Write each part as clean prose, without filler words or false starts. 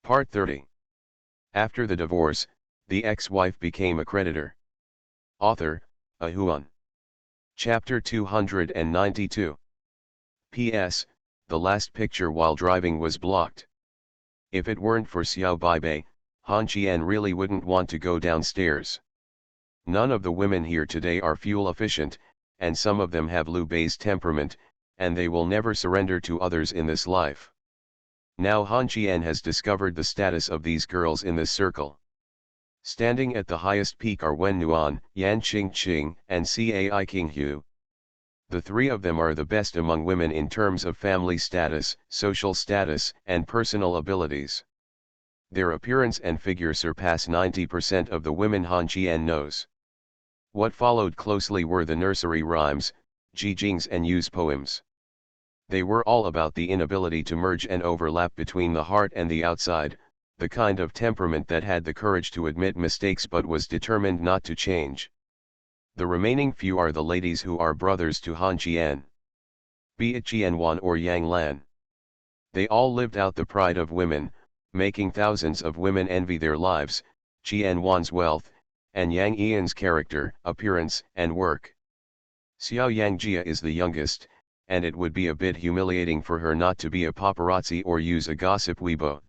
Part 30. After the divorce, the ex-wife became a creditor. Author, Ahuan. Chapter 292. P.S. The last picture while driving was blocked. If it weren't for Xiao Baibei, Han Qian really wouldn't want to go downstairs. None of the women here today are fuel efficient, and some of them have Liu Bei's temperament, and they will never surrender to others in this life. Now Han Qian has discovered the status of these girls in this circle. Standing at the highest peak are Wen Nuan, Yan Qingqing, and Cai Qinghu. The three of them are the best among women in terms of family status, social status, and personal abilities. Their appearance and figure surpass 90% of the women Han Qian knows. What followed closely were the nursery rhymes, Jijing's and Yu's poems. They were all about the inability to merge and overlap between the heart and the outside, the kind of temperament that had the courage to admit mistakes but was determined not to change. The remaining few are the ladies who are brothers to Han Qian. Be it Qianwan or Yang Lan. They all lived out the pride of women, making thousands of women envy their lives, Qianwan's wealth, and Yang Yian's character, appearance, and work. Xiao Yangjia is the youngest, and it would be a bit humiliating for her not to be a paparazzi or use a gossip Weibo.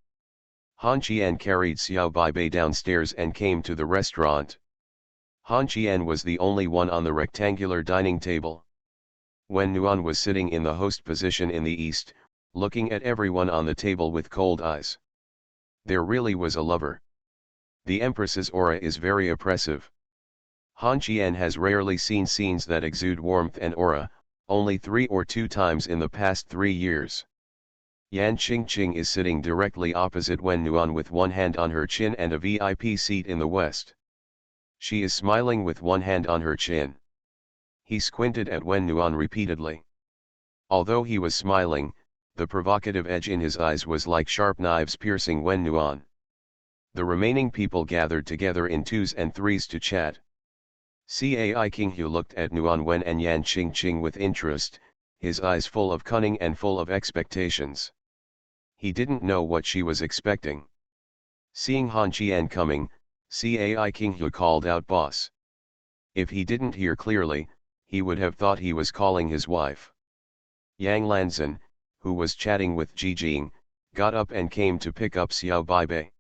Han Qian carried Xiao Baibei downstairs and came to the restaurant. Han Qian was the only one on the rectangular dining table. Wen Nuan was sitting in the host position in the east, looking at everyone on the table with cold eyes. There really was a lover. The Empress's aura is very oppressive. Han Qian has rarely seen scenes that exude warmth and aura, only 3 or 2 times in the past 3 years. Yan Qingqing is sitting directly opposite Wen Nuan with one hand on her chin and a VIP seat in the west. She is smiling with one hand on her chin. He squinted at Wen Nuan repeatedly. Although he was smiling, the provocative edge in his eyes was like sharp knives piercing Wen Nuan. The remaining people gathered together in 2s and 3s to chat. Cai Qinghu looked at Nuan Wen and Yan Qingqing with interest, his eyes full of cunning and full of expectations. He didn't know what she was expecting. Seeing Han Qian coming, Cai Qinghu called out "Boss." If he didn't hear clearly, he would have thought he was calling his wife. Yang Lanzan, who was chatting with Jijing, got up and came to pick up Xiao Baibei.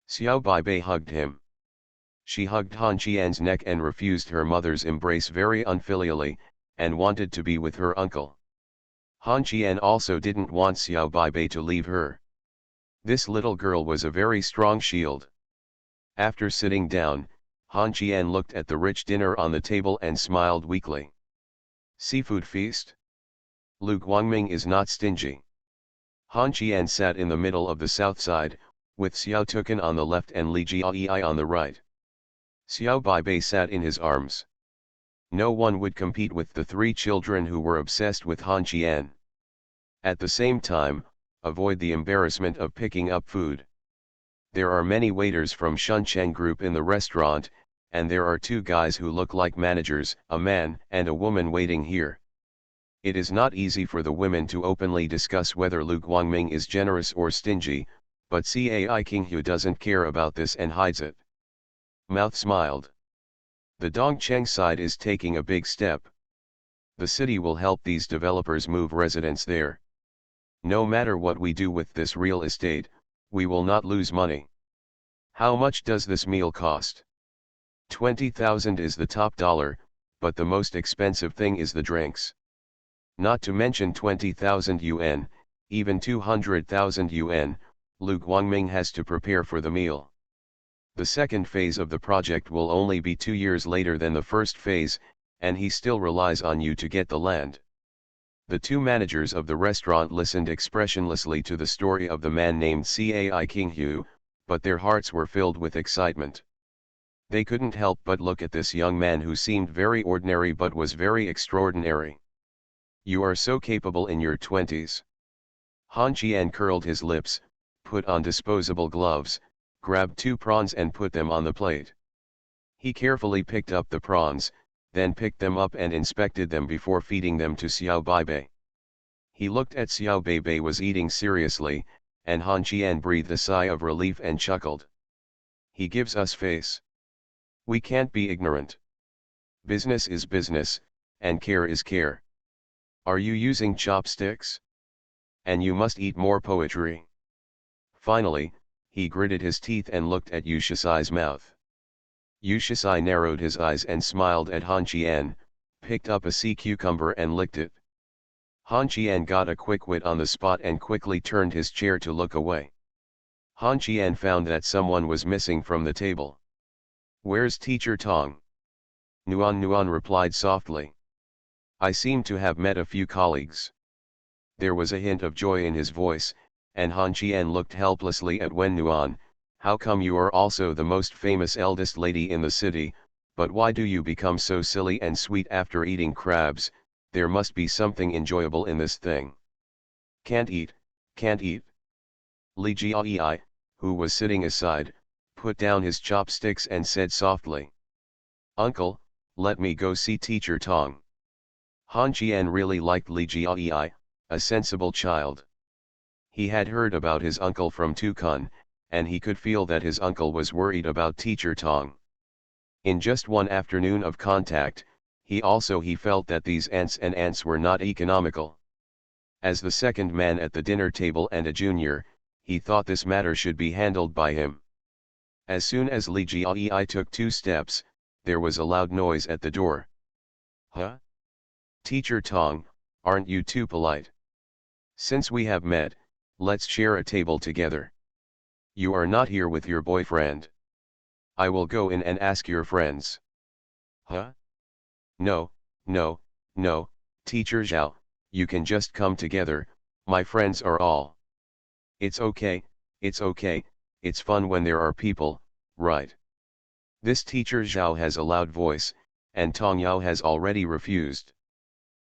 Xiao Baibei hugged him. She hugged Han Qian's neck and refused her mother's embrace very unfilially, and wanted to be with her uncle. Han Qian also didn't want Xiao Baibei to leave her. This little girl was a very strong shield. After sitting down, Han Qian looked at the rich dinner on the table and smiled weakly. Seafood feast? Lu Guangming is not stingy. Han Qian sat in the middle of the south side, with Xiao Tukan on the left and Li Jiayi on the right. Xiao Baibei sat in his arms. No one would compete with the 3 children who were obsessed with Han Qian. At the same time, avoid the embarrassment of picking up food. There are many waiters from Shuncheng Group in the restaurant, and there are 2 guys who look like managers, a man and a woman waiting here. It is not easy for the women to openly discuss whether Lu Guangming is generous or stingy, but Cai Qinghu doesn't care about this and hides it. Mouth smiled. The Dongcheng side is taking a big step. The city will help these developers move residents there. No matter what we do with this real estate, we will not lose money. How much does this meal cost? 20,000 is the top dollar, but the most expensive thing is the drinks. Not to mention 20,000 yuan, even 200,000 yuan, Lu Guangming has to prepare for the meal. The second phase of the project will only be 2 years later than the first phase, and he still relies on you to get the land. The 2 managers of the restaurant listened expressionlessly to the story of the man named Cai Qinghu, but their hearts were filled with excitement. They couldn't help but look at this young man who seemed very ordinary but was very extraordinary. You are so capable in your 20s. Han Qian curled his lips, put on disposable gloves, grabbed 2 prawns and put them on the plate. He carefully picked up the prawns, then picked them up and inspected them before feeding them to Xiao Baibei. He looked at Xiao Baibei was eating seriously, and Han Qian breathed a sigh of relief and chuckled. He gives us face. We can't be ignorant. Business is business, and care is care. Are you using chopsticks? And you must eat more poetry. Finally, he gritted his teeth and looked at Yu Shisai's mouth. Yu Shisai narrowed his eyes and smiled at Han Qian, picked up a sea cucumber and licked it. Han Qian got a quick wit on the spot and quickly turned his chair to look away. Han Qian found that someone was missing from the table. Where's Teacher Tong? Nuan replied softly. I seem to have met a few colleagues. There was a hint of joy in his voice, and Han Qian looked helplessly at Wen Nuan. How come you are also the most famous eldest lady in the city, but why do you become so silly and sweet after eating crabs? There must be something enjoyable in this thing. Can't eat, can't eat. Li Jiai, who was sitting aside, put down his chopsticks and said softly. Uncle, let me go see Teacher Tong. Han Qian really liked Li Jiai, a sensible child. He had heard about his uncle from Tu Kun, and he could feel that his uncle was worried about Teacher Tong. In just one afternoon of contact, he felt that these aunts were not economical. As the second man at the dinner table and a junior, he thought this matter should be handled by him. As soon as Li Jiai took 2 steps, there was a loud noise at the door. Huh? Teacher Tong, aren't you too polite? Since we have met, let's share a table together. You are not here with your boyfriend. I will go in and ask your friends. Huh? No, Teacher Zhao, you can just come together, my friends are all. It's okay, it's fun when there are people, right? This Teacher Zhao has a loud voice, and Tong Yao has already refused.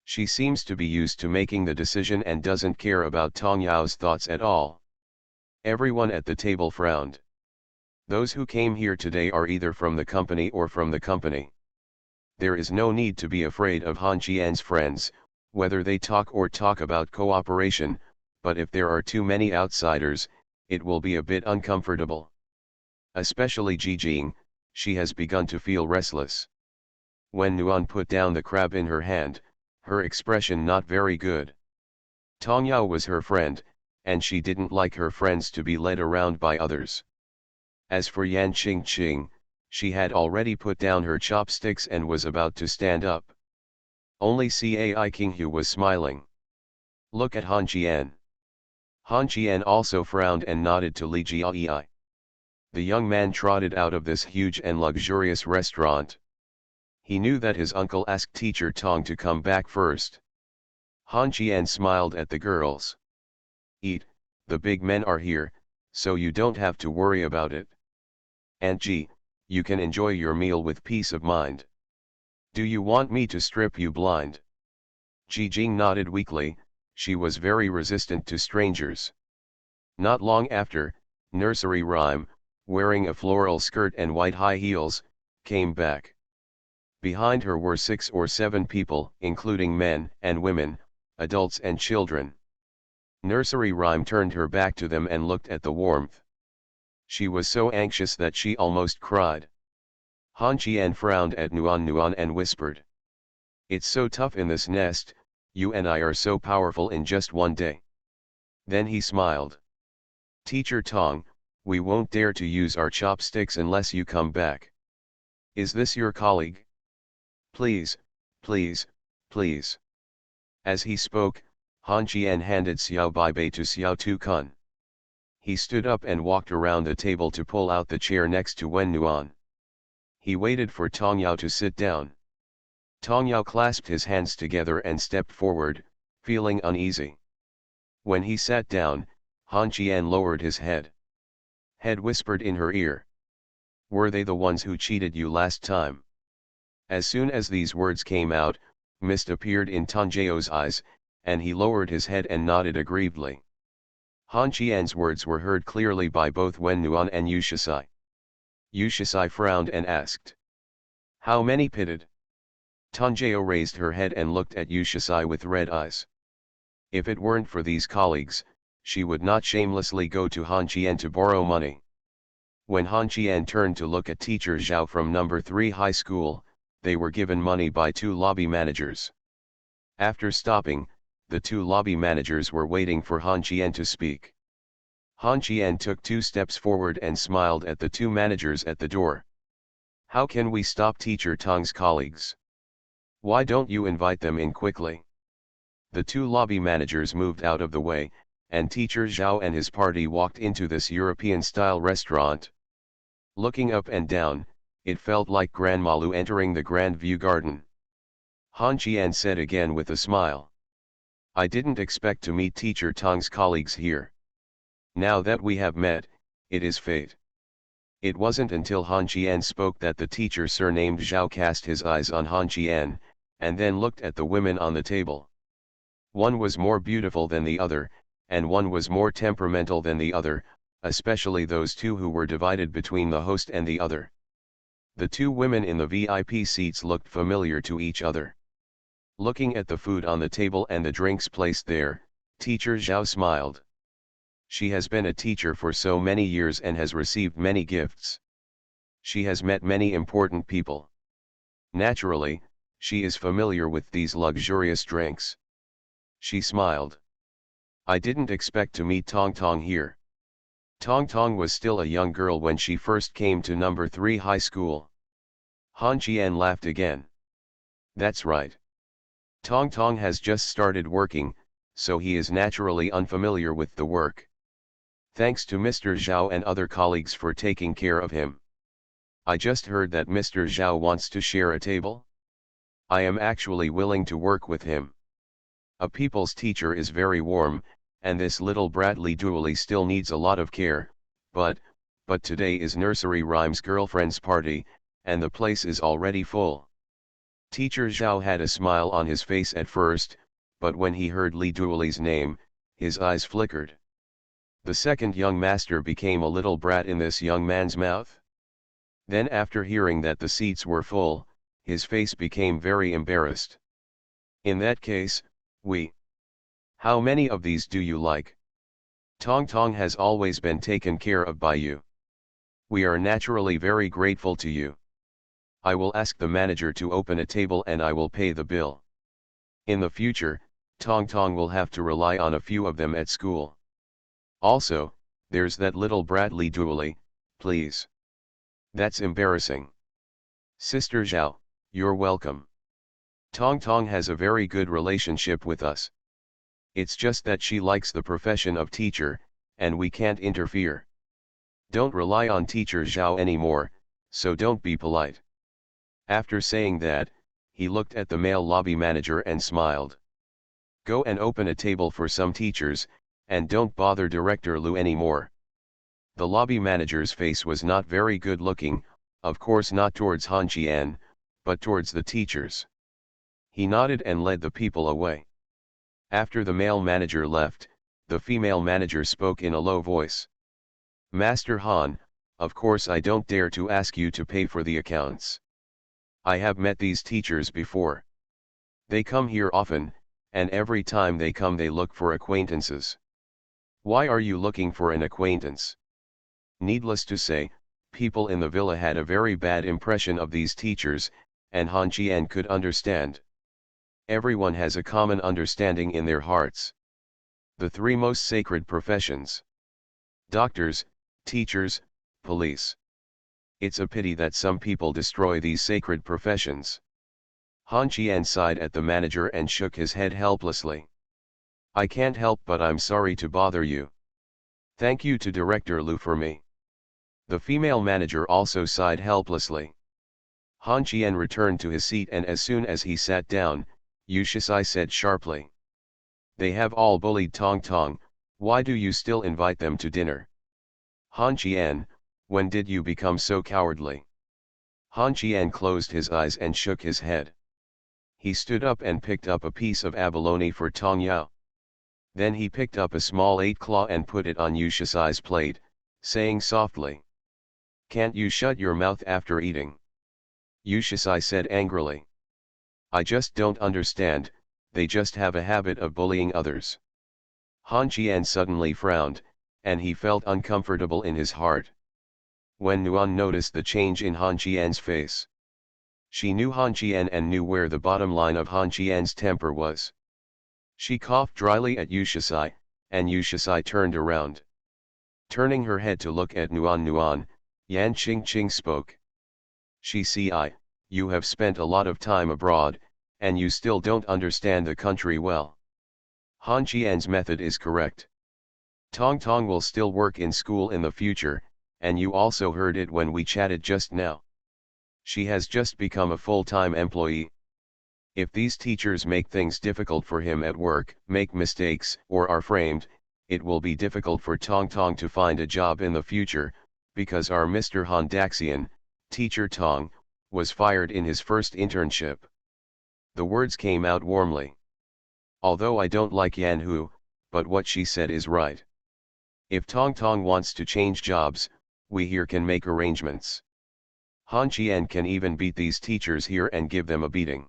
She seems to be used to making the decision and doesn't care about Tong Yao's thoughts at all. Everyone at the table frowned. Those who came here today are either from the company or from the company. There is no need to be afraid of Han Qian's friends, whether they talk about cooperation, but if there are too many outsiders, it will be a bit uncomfortable. Especially Ji Jing, she has begun to feel restless. When Nuan put down the crab in her hand, her expression not very good. Tong Yao was her friend, and she didn't like her friends to be led around by others. As for Yan Qingqing, she had already put down her chopsticks and was about to stand up. Only Cai Qinghu was smiling. Look at Han Qian. Han Qian also frowned and nodded to Li Jiai. The young man trotted out of this huge and luxurious restaurant. He knew that his uncle asked Teacher Tong to come back first. Han Qian smiled at the girls. Eat, the big men are here, so you don't have to worry about it. Aunt Ji, you can enjoy your meal with peace of mind. Do you want me to strip you blind? Ji Jing nodded weakly, she was very resistant to strangers. Not long after, Nursery Rhyme, wearing a floral skirt and white high heels, came back. Behind her were 6 or 7 people, including men and women, adults and children. Nursery Rhyme turned her back to them and looked at the warmth. She was so anxious that she almost cried. Han Qian frowned at Nuan and whispered. It's so tough in this nest, you and I are so powerful in just one day. Then he smiled. Teacher Tong, we won't dare to use our chopsticks unless you come back. Is this your colleague? Please. As he spoke, Han Qian handed Xiao Baibei to Xiao Tu Kun. He stood up and walked around the table to pull out the chair next to Wen Nuan. He waited for Tong Yao to sit down. Tong Yao clasped his hands together and stepped forward, feeling uneasy. When he sat down, Han Qian lowered his head. Head whispered in her ear. Were they the ones who cheated you last time? As soon as these words came out, mist appeared in Tong Jiao's eyes, and he lowered his head and nodded aggrievedly. Han Qian's words were heard clearly by both Wen Nuan and Yu Shisai. Yu Shisai frowned and asked. How many pitted? Tong Jiao raised her head and looked at Yu Shisai with red eyes. If it weren't for these colleagues, she would not shamelessly go to Han Qian to borrow money. When Han Qian turned to look at teacher Zhao from number 3 high school, they were given money by 2 lobby managers. After stopping, the 2 lobby managers were waiting for Han Qian to speak. Han Qian took 2 steps forward and smiled at the 2 managers at the door. How can we stop teacher Tang's colleagues? Why don't you invite them in quickly? The 2 lobby managers moved out of the way, and teacher Zhao and his party walked into this European-style restaurant. Looking up and down, it felt like Grandma Lu entering the Grand View Garden. Han Qian said again with a smile. I didn't expect to meet teacher Tang's colleagues here. Now that we have met, it is fate. It wasn't until Han Qian spoke that the teacher surnamed Zhao cast his eyes on Han Qian, and then looked at the women on the table. One was more beautiful than the other, and one was more temperamental than the other, especially those 2 who were divided between the host and the other. The 2 women in the VIP seats looked familiar to each other. Looking at the food on the table and the drinks placed there, teacher Zhao smiled. She has been a teacher for so many years and has received many gifts. She has met many important people. Naturally, she is familiar with these luxurious drinks. She smiled. I didn't expect to meet Tong Tong here. Tong Tong was still a young girl when she first came to number 3 high school. Han Qian laughed again. That's right. Tong Tong has just started working, so he is naturally unfamiliar with the work. Thanks to Mr. Zhao and other colleagues for taking care of him. I just heard that Mr. Zhao wants to share a table. I am actually willing to work with him. A people's teacher is very warm, and this little Bradley Dooley still needs a lot of care, but today is Nursery Rhyme's girlfriend's party, and the place is already full. Teacher Zhao had a smile on his face at first, but when he heard Li Dooley's name, his eyes flickered. The second young master became a little brat in this young man's mouth. Then after hearing that the seats were full, his face became very embarrassed. In that case, How many of these do you like? Tong Tong has always been taken care of by you. We are naturally very grateful to you. I will ask the manager to open a table and I will pay the bill. In the future, Tong Tong will have to rely on a few of them at school. Also, there's that little Bradley Dooley, please. That's embarrassing. Sister Zhao, you're welcome. Tong Tong has a very good relationship with us. It's just that she likes the profession of teacher, and we can't interfere. Don't rely on teacher Zhao anymore, so don't be polite. After saying that, he looked at the male lobby manager and smiled. Go and open a table for some teachers, and don't bother Director Lu anymore. The lobby manager's face was not very good looking, of course not towards Han Qian, but towards the teachers. He nodded and led the people away. After the male manager left, the female manager spoke in a low voice. Master Han, of course I don't dare to ask you to pay for the accounts. I have met these teachers before. They come here often, and every time they come they look for acquaintances. Why are you looking for an acquaintance? Needless to say, people in the villa had a very bad impression of these teachers, and Han Qian could understand. Everyone has a common understanding in their hearts. The 3 most sacred professions. Doctors, teachers, police. It's a pity that some people destroy these sacred professions. Han Qian sighed at the manager and shook his head helplessly. I can't help but I'm sorry to bother you. Thank you to Director Lu for me. The female manager also sighed helplessly. Han Qian returned to his seat and as soon as he sat down, Yu Shisai said sharply. They have all bullied Tong Tong, why do you still invite them to dinner? Han Qian, when did you become so cowardly? Han Qian closed his eyes and shook his head. He stood up and picked up a piece of abalone for Tong Yao. Then he picked up a small 8-claw and put it on Yu Shisai's plate, saying softly. Can't you shut your mouth after eating? Yu Shisai said angrily. I just don't understand, they just have a habit of bullying others. Han Qian suddenly frowned, and he felt uncomfortable in his heart. When Nuan noticed the change in Han Qian's face, she knew Han Qian and knew where the bottom line of Han Qian's temper was. She coughed dryly at Yu Shisai, and Yu Shisai turned around. Turning her head to look at Nuan, Yan Qingqing spoke. She see, you have spent a lot of time abroad, and you still don't understand the country well. Han Qian's method is correct. Tong Tong will still work in school in the future, and you also heard it when we chatted just now. She has just become a full-time employee. If these teachers make things difficult for him at work, make mistakes, or are framed, it will be difficult for Tong Tong to find a job in the future, because our Mr. Han Daxian, Teacher Tong, was fired in his first internship. The words came out warmly. Although I don't like Yan Hu, but what she said is right. If Tong Tong wants to change jobs, we here can make arrangements. Han Qian can even beat these teachers here and give them a beating.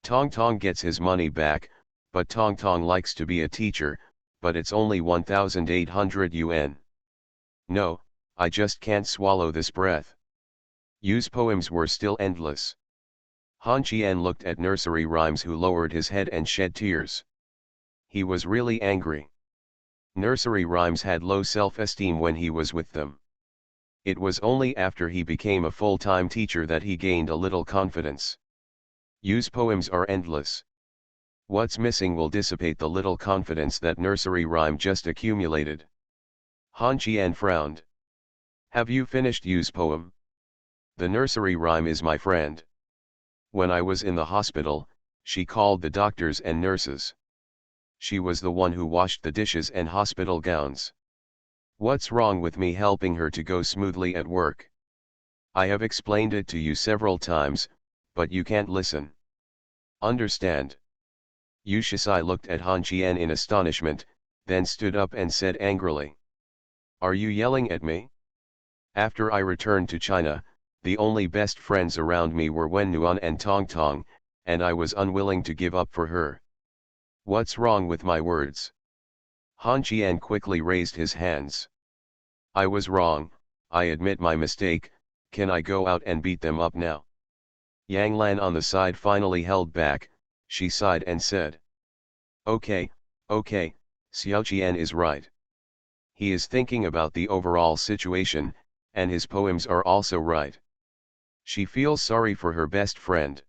Tong Tong gets his money back, but Tong Tong likes to be a teacher, but it's only 1,800 yuan. No, I just can't swallow this breath. Yu's poems were still endless. Han Qian looked at nursery rhymes who lowered his head and shed tears. He was really angry. Nursery rhymes had low self-esteem when he was with them. It was only after he became a full-time teacher that he gained a little confidence. Yu's poems are endless. What's missing will dissipate the little confidence that nursery rhyme just accumulated. Han Qian frowned. Have you finished Yu's poem? The nursery rhyme is my friend. When I was in the hospital, she called the doctors and nurses. She was the one who washed the dishes and hospital gowns. What's wrong with me helping her to go smoothly at work? I have explained it to you several times, but you can't listen. Understand? Yu Shisai looked at Han Qian in astonishment, then stood up and said angrily. Are you yelling at me? After I returned to China, the only best friends around me were Wen Nuan and Tong Tong, and I was unwilling to give up for her. What's wrong with my words? Han Qian quickly raised his hands. I was wrong, I admit my mistake, can I go out and beat them up now? Yang Lan on the side finally held back, she sighed and said. Okay, Xiao Qian is right. He is thinking about the overall situation, and his poems are also right. She feels sorry for her best friend.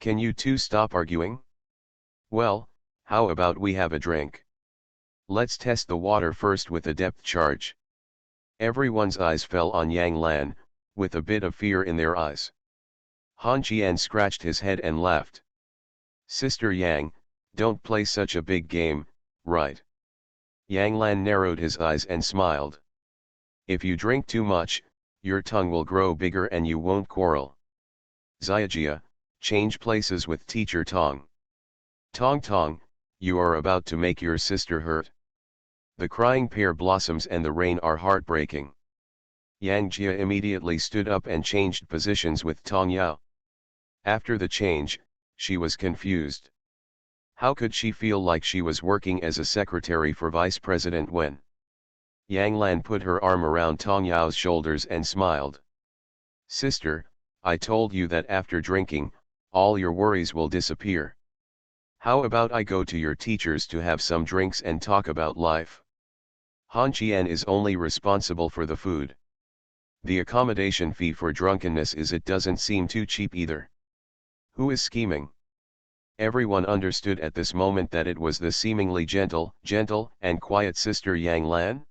Can you two stop arguing? Well, how about we have a drink? Let's test the water first with a depth charge. Everyone's eyes fell on Yang Lan, with a bit of fear in their eyes. Han Qian scratched his head and laughed. Sister Yang, don't play such a big game, right? Yang Lan narrowed his eyes and smiled. If you drink too much, your tongue will grow bigger and you won't quarrel. Xiajia, change places with Teacher Tong. Tong Tong, you are about to make your sister hurt. The crying pear blossoms and the rain are heartbreaking. Yang Jia immediately stood up and changed positions with Tong Yao. After the change, she was confused. How could she feel like she was working as a secretary for Vice President Wen? Yang Lan put her arm around Tong Yao's shoulders and smiled. Sister, I told you that after drinking, all your worries will disappear. How about I go to your teachers to have some drinks and talk about life? Han Qian is only responsible for the food. The accommodation fee for drunkenness it doesn't seem too cheap either. Who is scheming? Everyone understood at this moment that it was the seemingly gentle and quiet Sister Yang Lan.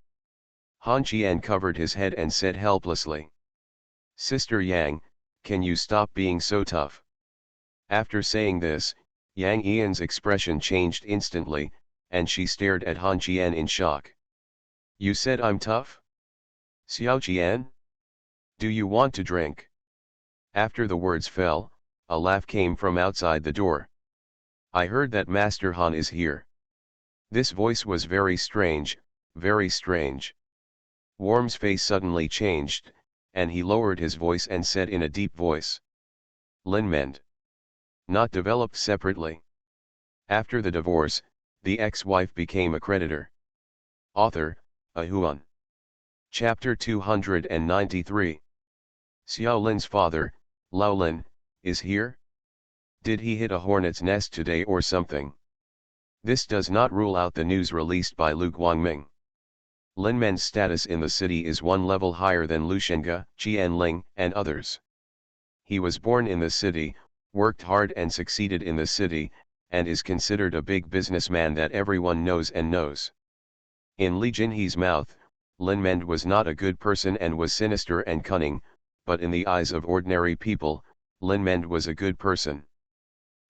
Han Qian covered his head and said helplessly. Sister Yang, can you stop being so tough? After saying this, Yang Ian's expression changed instantly, and she stared at Han Qian in shock. You said I'm tough? Xiao Qian? Do you want to drink? After the words fell, a laugh came from outside the door. I heard that Master Han is here. This voice was very strange, very strange. Worm's face suddenly changed, and he lowered his voice and said in a deep voice. Lin Mend. Not developed separately. After the divorce, the ex-wife became a creditor. Author, A Huan. Chapter 293. Xiao Lin's father, Lao Lin, is here? Did he hit a hornet's nest today or something? This does not rule out the news released by Lu Guangming. Lin Men's status in the city is one level higher than Lu Shenga, Qianling, and others. He was born in the city, worked hard and succeeded in the city, and is considered a big businessman that everyone knows and knows. In Li Jinhe's mouth, Lin Mend was not a good person and was sinister and cunning, but in the eyes of ordinary people, Lin Mend was a good person.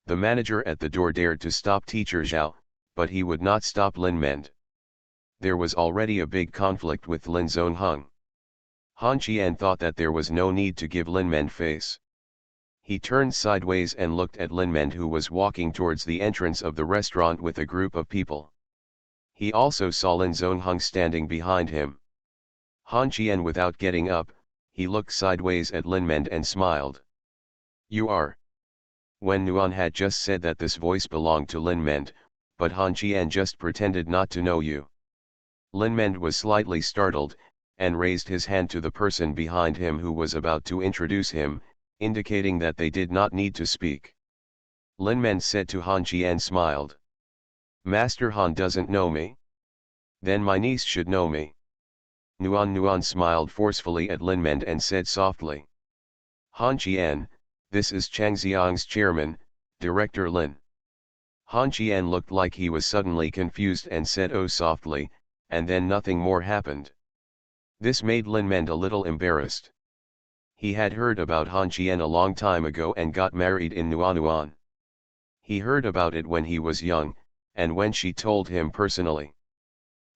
The manager at the door dared to stop teacher Zhao, but he would not stop Lin Mend. There was already a big conflict with Lin Zongheng. Han Qian thought that there was no need to give Lin Mend face. He turned sideways and looked at Lin Mend, who was walking towards the entrance of the restaurant with a group of people. He also saw Lin Zongheng standing behind him. Han Qian, without getting up, he looked sideways at Lin Mend and smiled. You are. Wen Nuan had just said that this voice belonged to Lin Mend, but Han Qian just pretended not to know you. Lin Mend was slightly startled, and raised his hand to the person behind him who was about to introduce him, indicating that they did not need to speak. Lin Mend said to Han Qian, smiled. Master Han doesn't know me? Then my niece should know me. Nuan smiled forcefully at Lin Mend and said softly. Han Qian, this is Changxiang's chairman, Director Lin. Han Qian looked like he was suddenly confused and said oh softly, and then nothing more happened. This made Lin Mend a little embarrassed. He had heard about Han Qian a long time ago and got married in Nuan. He heard about it when he was young, and when she told him personally.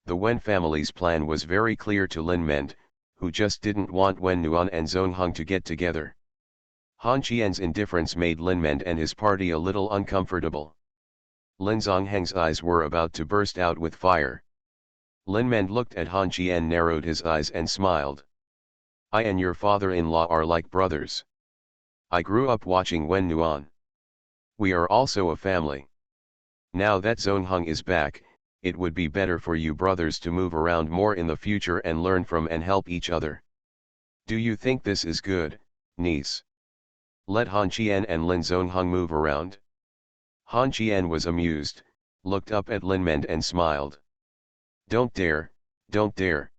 The Wen family's plan was very clear to Lin Mend, who just didn't want Wen Nuan and Zongheng to get together. Han Qian's indifference made Lin Mend and his party a little uncomfortable. Lin Zongheng's eyes were about to burst out with fire. Lin Mend looked at Han Qian, narrowed his eyes and smiled. I and your father-in-law are like brothers. I grew up watching Wen Nuan. We are also a family. Now that Zongheng is back, it would be better for you brothers to move around more in the future and learn from and help each other. Do you think this is good, niece? Let Han Qian and Lin Zongheng move around? Han Qian was amused, looked up at Lin Mend and smiled. Don't dare, don't dare.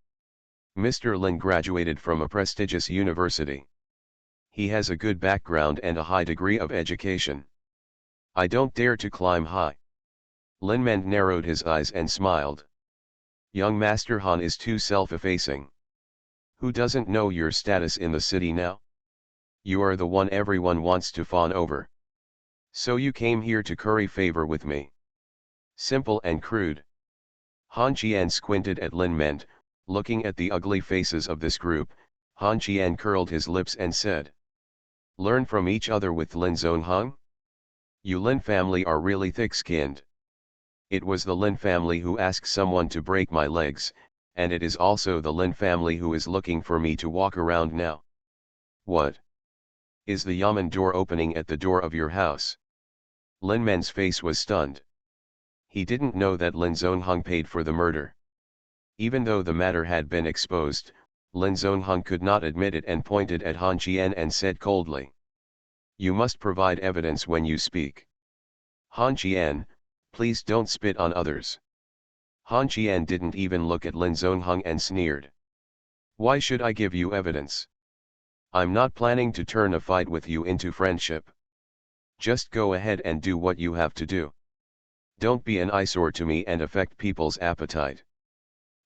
Mr. Lin graduated from a prestigious university. He has a good background and a high degree of education. I don't dare to climb high. Lin Mend narrowed his eyes and smiled. Young Master Han is too self-effacing. Who doesn't know your status in the city now? You are the one everyone wants to fawn over. So you came here to curry favor with me. Simple and crude. Han Qian squinted at Lin Mend, looking at the ugly faces of this group. Han Qian curled his lips and said. Learn from each other with Lin Zongheng? You Lin family are really thick-skinned. It was the Lin family who asked someone to break my legs, and it is also the Lin family who is looking for me to walk around now. What? Is the yamen door opening at the door of your house? Lin Mend's face was stunned. He didn't know that Lin Zongheng paid for the murder. Even though the matter had been exposed, Lin Zongheng could not admit it and pointed at Han Qian and said coldly. You must provide evidence when you speak. Han Qian, please don't spit on others. Han Qian didn't even look at Lin Zongheng and sneered. Why should I give you evidence? I'm not planning to turn a fight with you into friendship. Just go ahead and do what you have to do. Don't be an eyesore to me and affect people's appetite.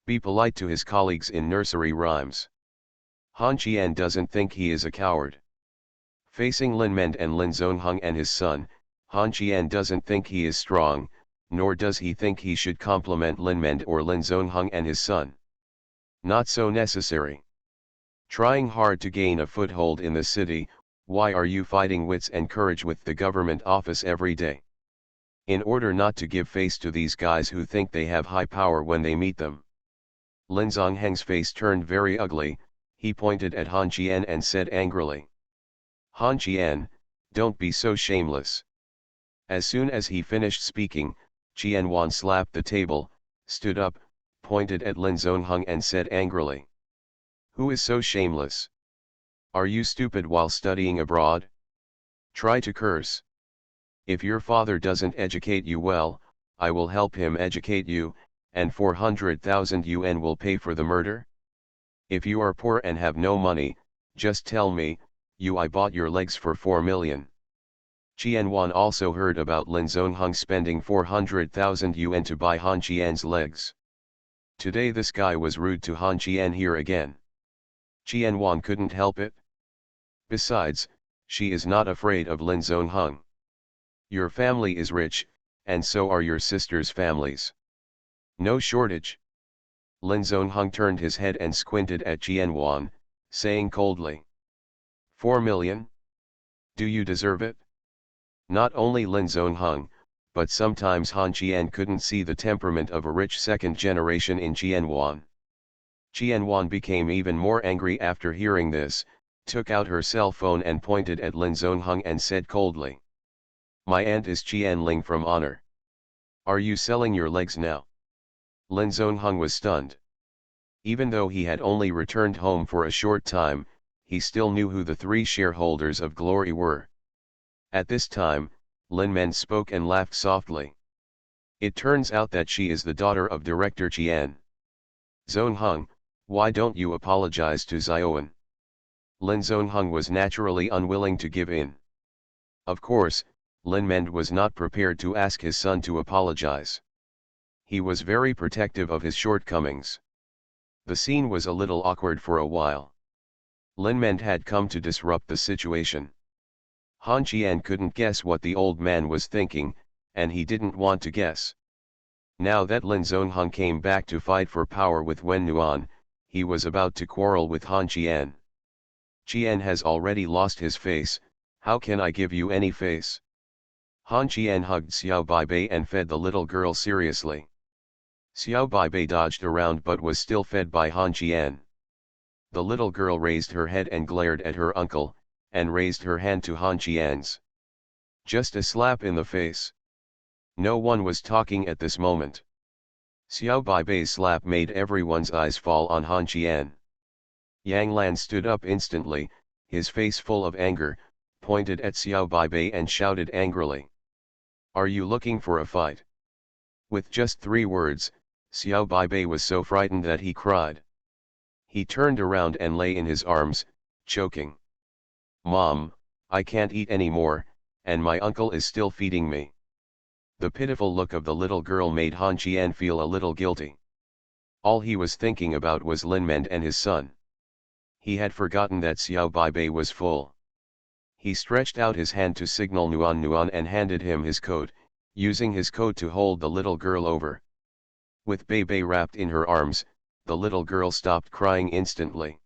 Be polite to his colleagues in nursery rhymes. Han Qian doesn't think he is a coward. Facing Lin Mend and Lin Zongheng and his son, Han Qian doesn't think he is strong, nor does he think he should compliment Lin Mend or Lin Zongheng and his son. Not so necessary. Trying hard to gain a foothold in the city, why are you fighting wits and courage with the government office every day? In order not to give face to these guys who think they have high power when they meet them. Lin Zongheng's face turned very ugly, he pointed at Han Qian and said angrily. Han Qian, don't be so shameless. As soon as he finished speaking, Qianwan slapped the table, stood up, pointed at Lin Zongheng and said angrily. Who is so shameless? Are you stupid while studying abroad? Try to curse. If your father doesn't educate you well, I will help him educate you, and 400,000 yuan will pay for the murder? If you are poor and have no money, just tell me, I bought your legs for 4 million. Qianwan also heard about Lin Zongheng spending 400,000 yuan to buy Han Qian's legs. Today this guy was rude to Han Qian here again. Qianwan couldn't help it. Besides, she is not afraid of Lin Zongheng. Your family is rich, and so are your sister's families. No shortage. Lin Zongheng turned his head and squinted at Qianwan, saying coldly. 4 million? Do you deserve it? Not only Lin Zongheng, but sometimes Han Qian couldn't see the temperament of a rich second generation in Qianwan. Qianwan became even more angry after hearing this, took out her cell phone and pointed at Lin Zongheng and said coldly. My aunt is Qianling from Honor. Are you selling your legs now? Lin Zongheng was stunned. Even though he had only returned home for a short time, he still knew who the 3 shareholders of Glory were. At this time, Lin Men spoke and laughed softly. It turns out that she is the daughter of Director Qian. Zongheng, why don't you apologize to Xiaowen? Lin Zongheng was naturally unwilling to give in. Of course, Lin Mend was not prepared to ask his son to apologize. He was very protective of his shortcomings. The scene was a little awkward for a while. Lin Mend had come to disrupt the situation. Han Qian couldn't guess what the old man was thinking, and he didn't want to guess. Now that Lin Zongheng came back to fight for power with Wen Nuan, he was about to quarrel with Han Qian. Qian has already lost his face, how can I give you any face? Han Qian hugged Xiao Baibei and fed the little girl seriously. Xiao Baibei dodged around but was still fed by Han Qian. The little girl raised her head and glared at her uncle, and raised her hand to Han Qian's. Just a slap in the face. No one was talking at this moment. Xiao Baibei's slap made everyone's eyes fall on Han Qian. Yang Lan stood up instantly, his face full of anger, pointed at Xiao Baibei and shouted angrily. Are you looking for a fight? With just 3 words, Xiao Baibei was so frightened that he cried. He turned around and lay in his arms, choking. Mom, I can't eat anymore, and my uncle is still feeding me. The pitiful look of the little girl made Han Qian feel a little guilty. All he was thinking about was Lin Mend and his son. He had forgotten that Xiao Baibei was full. He stretched out his hand to signal Nuan Nuan and handed him his coat, using his coat to hold the little girl over. With Beibei wrapped in her arms, the little girl stopped crying instantly.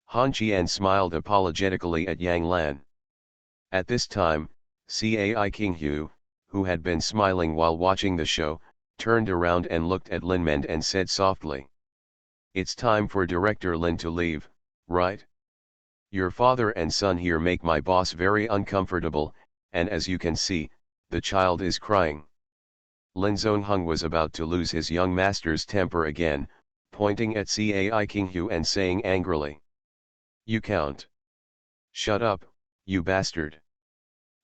Han Qian smiled apologetically at Yang Lan. At this time, Cai Qinghu, who had been smiling while watching the show, turned around and looked at Lin Mend and said softly. It's time for Director Lin to leave, right? Your father and son here make my boss very uncomfortable, and as you can see, the child is crying. Lin Zongheng was about to lose his young master's temper again, pointing at Cai Qinghu and saying angrily. You count. Shut up, you bastard.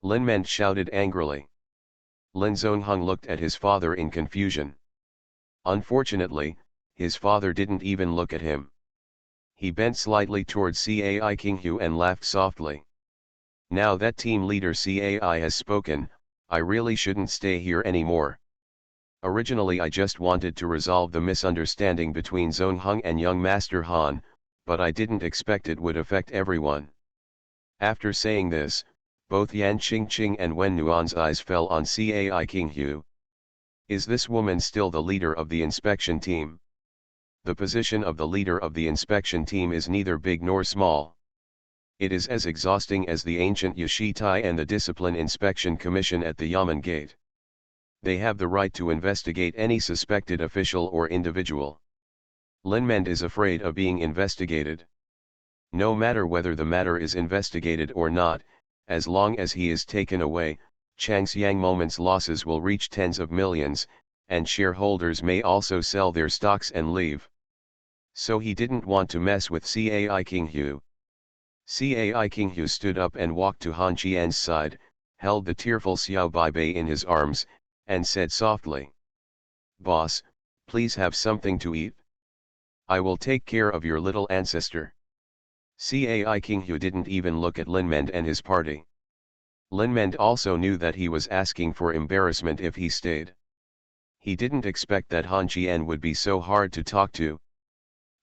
Lin Mend shouted angrily. Lin Zongheng looked at his father in confusion. Unfortunately, his father didn't even look at him. He bent slightly towards Cai Qinghu and laughed softly. Now that team leader Cai has spoken, I really shouldn't stay here anymore. Originally I just wanted to resolve the misunderstanding between Zongheng and young Master Han, but I didn't expect it would affect everyone. After saying this, both Yan Qingqing and Wen Nuan's eyes fell on Cai Qinghu. Is this woman still the leader of the inspection team? The position of the leader of the inspection team is neither big nor small. It is as exhausting as the ancient Yashitai and the Discipline Inspection Commission at the Yamen Gate. They have the right to investigate any suspected official or individual. Lin Mend is afraid of being investigated. No matter whether the matter is investigated or not, as long as he is taken away, Chang Xiang Moments losses will reach tens of millions, and shareholders may also sell their stocks and leave. So he didn't want to mess with Cai King Hu. Cai King Hu stood up and walked to Han Qian's side, held the tearful Xiao Baibei in his arms, and said softly, "Boss, please have something to eat. I will take care of your little ancestor." Cai King Hu didn't even look at Lin Mend and his party. Lin Mend also knew that he was asking for embarrassment if he stayed. He didn't expect that Han Qian would be so hard to talk to.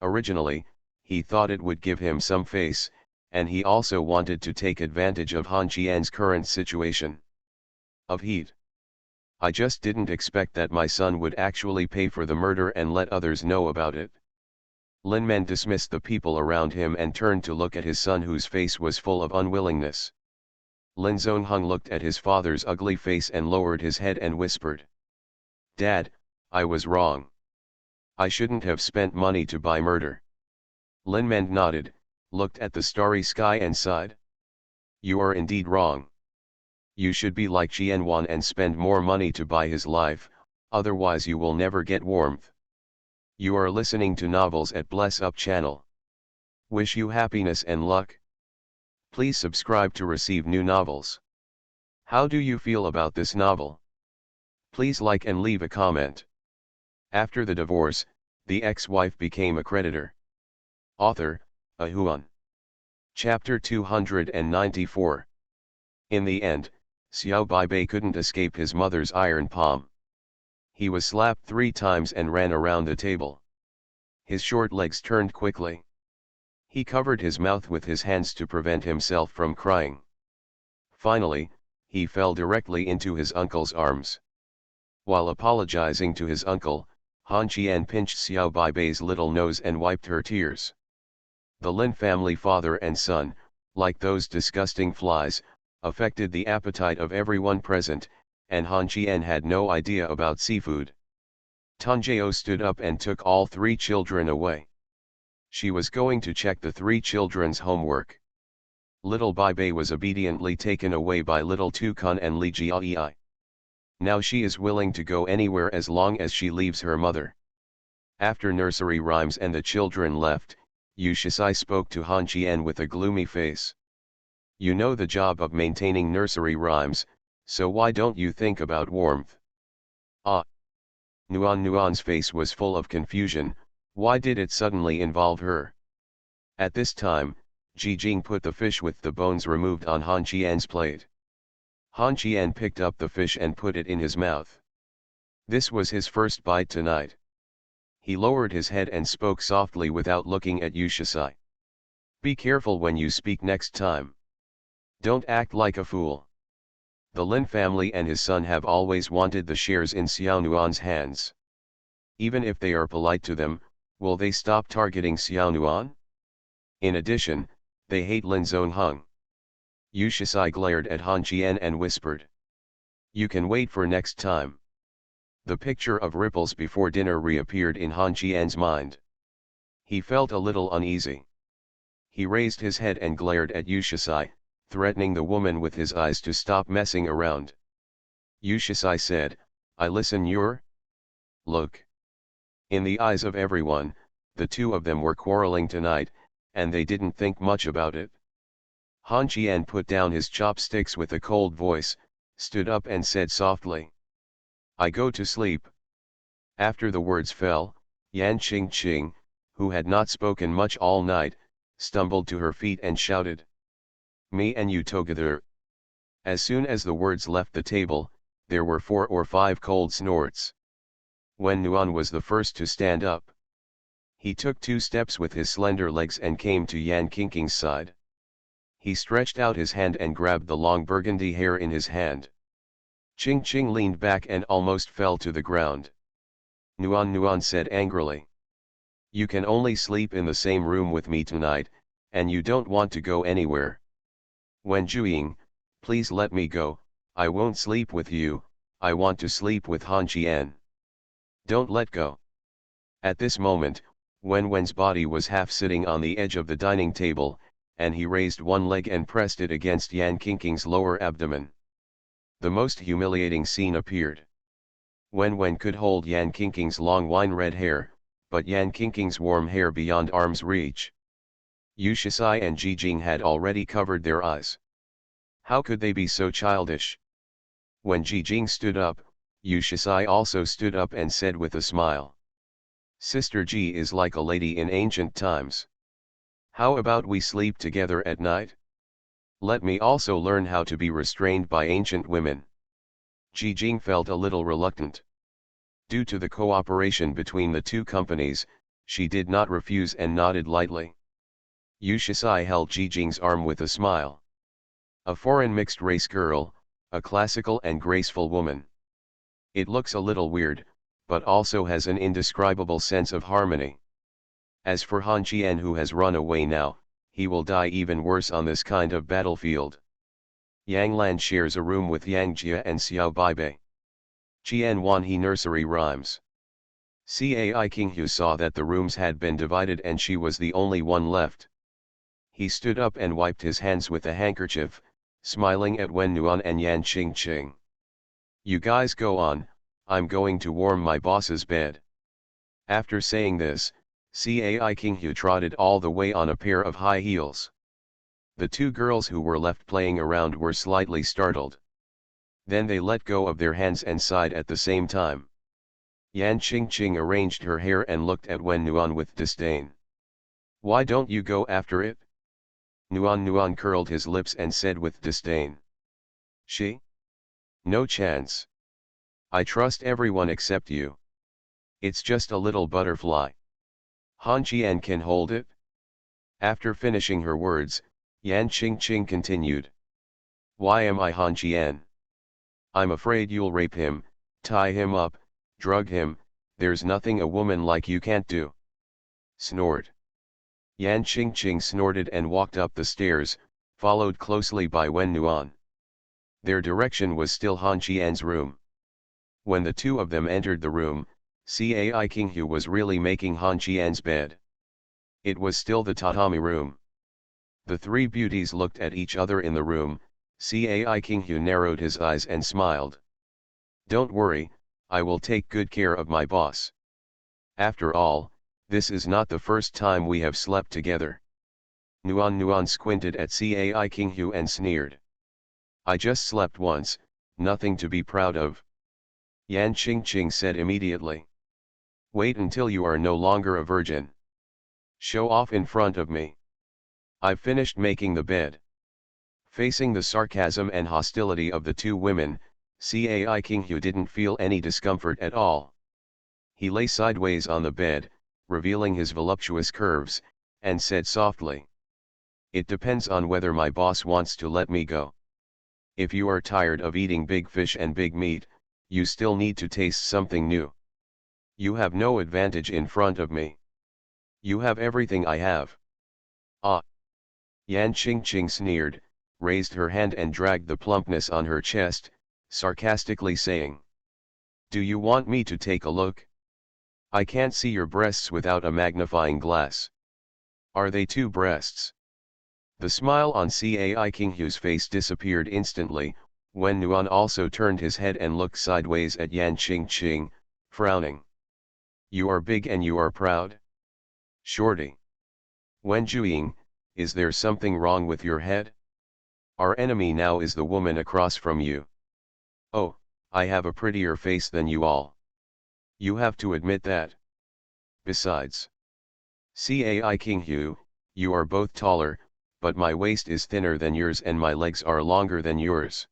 Originally, he thought it would give him some face, and he also wanted to take advantage of Han Qian's current situation of heat. "I just didn't expect that my son would actually pay for the murder and let others know about it." Lin Men dismissed the people around him and turned to look at his son, whose face was full of unwillingness. Lin Zongheng looked at his father's ugly face and lowered his head and whispered, "Dad, I was wrong. I shouldn't have spent money to buy murder." Lin Mend nodded, looked at the starry sky and sighed. "You are indeed wrong. You should be like Jian Wan and spend more money to buy his life, otherwise you will never get warmth." You are listening to Novels at Bless Up channel. Wish you happiness and luck. Please subscribe to receive new novels. How do you feel about this novel? Please like and leave a comment. After the divorce, the ex-wife became a creditor. Author, Ahuan. Chapter 294. In the end, Xiao Baibei couldn't escape his mother's iron palm. He was slapped 3 times and ran around the table. His short legs turned quickly. He covered his mouth with his hands to prevent himself from crying. Finally, he fell directly into his uncle's arms. While apologizing to his uncle, Han Qian pinched Xiao Baibei's little nose and wiped her tears. The Lin family, father and son, like those disgusting flies, affected the appetite of everyone present, and Han Qian had no idea about seafood. Tanjio stood up and took all 3 children away. She was going to check the 3 children's homework. Little Baibei was obediently taken away by little Tukan and Li Jiayi. Now she is willing to go anywhere as long as she leaves her mother. After nursery rhymes and the children left, Yu Shisai spoke to Han Qian with a gloomy face. "You know the job of maintaining nursery rhymes, so why don't you think about warmth?" "Ah." Nuan's face was full of confusion. Why did it suddenly involve her? At this time, Ji Jing put the fish with the bones removed on Han Qian's plate. Han Qian picked up the fish and put it in his mouth. This was his first bite tonight. He lowered his head and spoke softly without looking at Yu Shisai. "Be careful when you speak next time. Don't act like a fool. The Lin family and his son have always wanted the shares in Xiao Nuan's hands. Even if they are polite to them, will they stop targeting Xiao Nuan? In addition, they hate Lin Zongheng." Yu Shisai glared at Han Qian and whispered, "You can wait for next time." The picture of ripples before dinner reappeared in Han Qian's mind. He felt a little uneasy. He raised his head and glared at Yu Shisai, threatening the woman with his eyes to stop messing around. Yu Shisai said, "I listen your look." In the eyes of everyone, the 2 of them were quarreling tonight, and they didn't think much about it. Han Qian put down his chopsticks with a cold voice, stood up and said softly, "I go to sleep." After the words fell, Yan Qingqing, who had not spoken much all night, stumbled to her feet and shouted, "Me and you together." As soon as the words left the table, there were 4 or 5 cold snorts. Wen Nuan was the first to stand up. He took 2 steps with his slender legs and came to Yan Qingqing's side. He stretched out his hand and grabbed the long burgundy hair in his hand. Qingqing leaned back and almost fell to the ground. Nuan said angrily, "You can only sleep in the same room with me tonight, and you don't want to go anywhere. Wen Juiying, please let me go. I won't sleep with you, I want to sleep with Han Qian." "Don't let go." At this moment, Wen's body was half sitting on the edge of the dining table, and he raised one leg and pressed it against Yan Qingqing's lower abdomen. The most humiliating scene appeared. Wen could hold Yan Qingqing's long wine red hair, but Yan Qingqing's warm hair beyond arm's reach. Yu Shisai and Ji Jing had already covered their eyes. How could they be so childish? When Ji Jing stood up, Yu Shisai also stood up and said with a smile. Sister Ji is like a lady in ancient times. How about we sleep together at night? Let me also learn how to be restrained by ancient women. Ji Jing felt a little reluctant. Due to the cooperation between the two companies, she did not refuse and nodded lightly. Yu Shisai held Ji Jing's arm with a smile. A foreign mixed-race girl, a classical and graceful woman. It looks a little weird, but also has an indescribable sense of harmony. As for Han Qian, who has run away now, he will die even worse on this kind of battlefield. Yang Lan shares a room with Yang Jia and Xiao Baibei. Qian Wan He nursery rhymes. Cai Qinghu saw that the rooms had been divided and she was the only one left. He stood up and wiped his hands with a handkerchief, smiling at Wen Nuan and Yan Qingqing. You guys go on, I'm going to warm my boss's bed. After saying this, Cai Qinghu trotted all the way on a pair of high heels. The two girls who were left playing around were slightly startled. Then they let go of their hands and sighed at the same time. Yan Qingqing arranged her hair and looked at Wen Nuan with disdain. Why don't you go after it? Nuan curled his lips and said with disdain. She? No chance. I trust everyone except you. It's just a little butterfly. Han Qian can hold it? After finishing her words, Yan Qingqing continued. Why am I Han Qian? I'm afraid you'll rape him, tie him up, drug him, there's nothing a woman like you can't do. Snort. Yan Qingqing snorted and walked up the stairs, followed closely by Wen Nuan. Their direction was still Han Qian's room. When the two of them entered the room, Cai Qinghu was really making Han Qian's bed. It was still the tatami room. The three beauties looked at each other in the room. Cai Qinghu narrowed his eyes and smiled. Don't worry, I will take good care of my boss. After all, this is not the first time we have slept together. Nuan squinted at Cai Qinghu and sneered. I just slept once, nothing to be proud of. Yan Qingqing said immediately. Wait until you are no longer a virgin. Show off in front of me. I've finished making the bed. Facing the sarcasm and hostility of the two women, Cai Qinghu didn't feel any discomfort at all. He lay sideways on the bed, revealing his voluptuous curves, and said softly. It depends on whether my boss wants to let me go. If you are tired of eating big fish and big meat, you still need to taste something new. You have no advantage in front of me. You have everything I have. Ah! Yan Qingqing sneered, raised her hand and dragged the plumpness on her chest, sarcastically saying. Do you want me to take a look? I can't see your breasts without a magnifying glass. Are they two breasts? The smile on Cai Qinghu's face disappeared instantly, when Nuan also turned his head and looked sideways at Yan Qingqing, frowning. You are big and you are proud? Shorty. Wen Zhuiying, is there something wrong with your head? Our enemy now is the woman across from you. Oh, I have a prettier face than you all. You have to admit that. Besides. Cai Qinghu, you are both taller, but my waist is thinner than yours and my legs are longer than yours.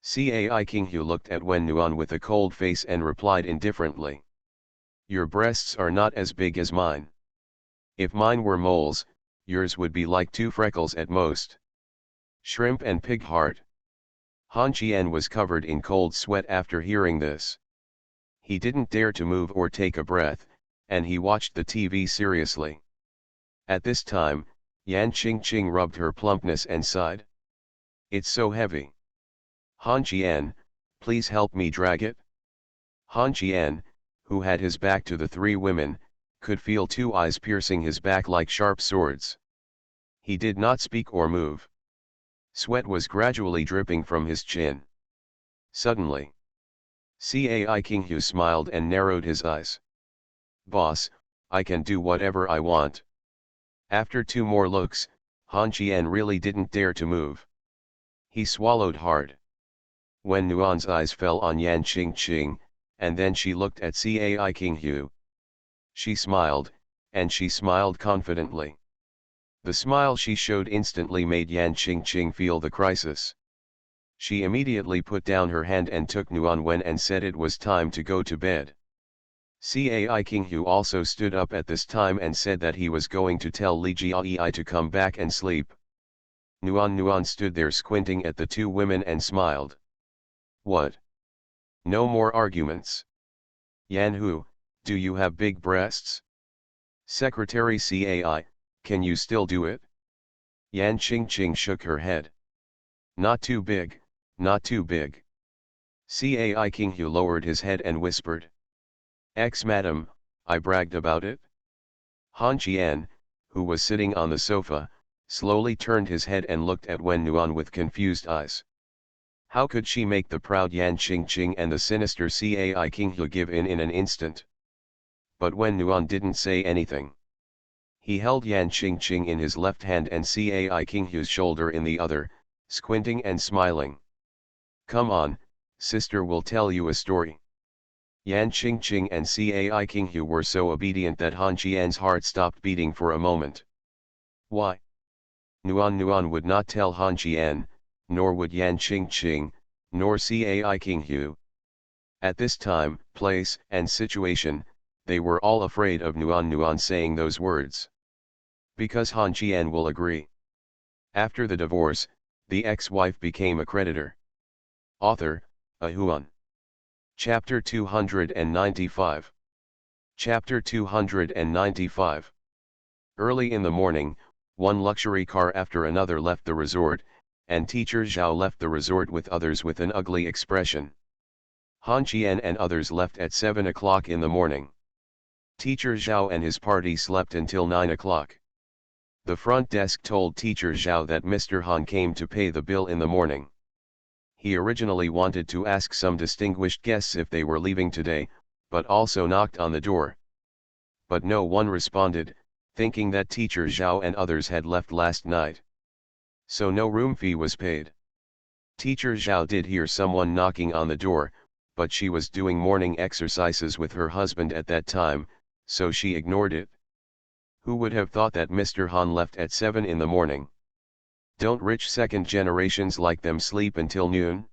Cai Qinghu looked at Wen Nuan with a cold face and replied indifferently. Your breasts are not as big as mine. If mine were moles, yours would be like 2 freckles at most. Shrimp and pig heart. Han Qian was covered in cold sweat after hearing this. He didn't dare to move or take a breath, and he watched the TV seriously. At this time, Yan Qingqing rubbed her plumpness and sighed. It's so heavy. Han Qian, please help me drag it. Han Qian, who had his back to the three women, could feel 2 eyes piercing his back like sharp swords. He did not speak or move. Sweat was gradually dripping from his chin. Suddenly, Cai Kinghu smiled and narrowed his eyes. Boss, I can do whatever I want. After 2 more looks, Han Qian really didn't dare to move. He swallowed hard. When Nuan's eyes fell on Yan Qingqing, and then she looked at Cai Kinghu. She smiled, and she smiled confidently. The smile she showed instantly made Yan Qingqing feel the crisis. She immediately put down her hand and took Nuan Wen and said it was time to go to bed. Cai Kinghu also stood up at this time and said that he was going to tell Li Jiai to come back and sleep. Nuan stood there squinting at the 2 women and smiled. What? No more arguments. Yan Hu, do you have big breasts? Secretary Cai, can you still do it? Yan Qingqing shook her head. Not too big, not too big. Cai Kinghu lowered his head and whispered. Madam, I bragged about it. Han Qian, who was sitting on the sofa, slowly turned his head and looked at Wen Nuan with confused eyes. How could she make the proud Yan Qingqing and the sinister Cai Kinghu give in an instant? But Wen Nuan didn't say anything. He held Yan Qingqing in his left hand and Cai Kinghu's shoulder in the other, squinting and smiling. Come on, sister will tell you a story. Yan Qingqing and Cai Kinghu were so obedient that Han Qian's heart stopped beating for a moment. Why? Nuan would not tell Han Qian, nor would Yan Qingqing, nor Cai Kinghu. At this time, place, and situation, they were all afraid of Nuan saying those words. Because Han Qian will agree. After the divorce, the ex-wife became a creditor. Author, Ahuan. Chapter 295. Chapter 295. Early in the morning, one luxury car after another left the resort, and teacher Zhao left the resort with others with an ugly expression. Han Qian and others left at 7 o'clock in the morning. Teacher Zhao and his party slept until 9 o'clock. The front desk told Teacher Zhao that Mr. Han came to pay the bill in the morning. He originally wanted to ask some distinguished guests if they were leaving today, but also knocked on the door. But no one responded, thinking that Teacher Zhao and others had left last night. So no room fee was paid. Teacher Zhao did hear someone knocking on the door, but she was doing morning exercises with her husband at that time, so she ignored it. Who would have thought that Mr. Han left at 7 in the morning? Don't rich second generations like them sleep until noon?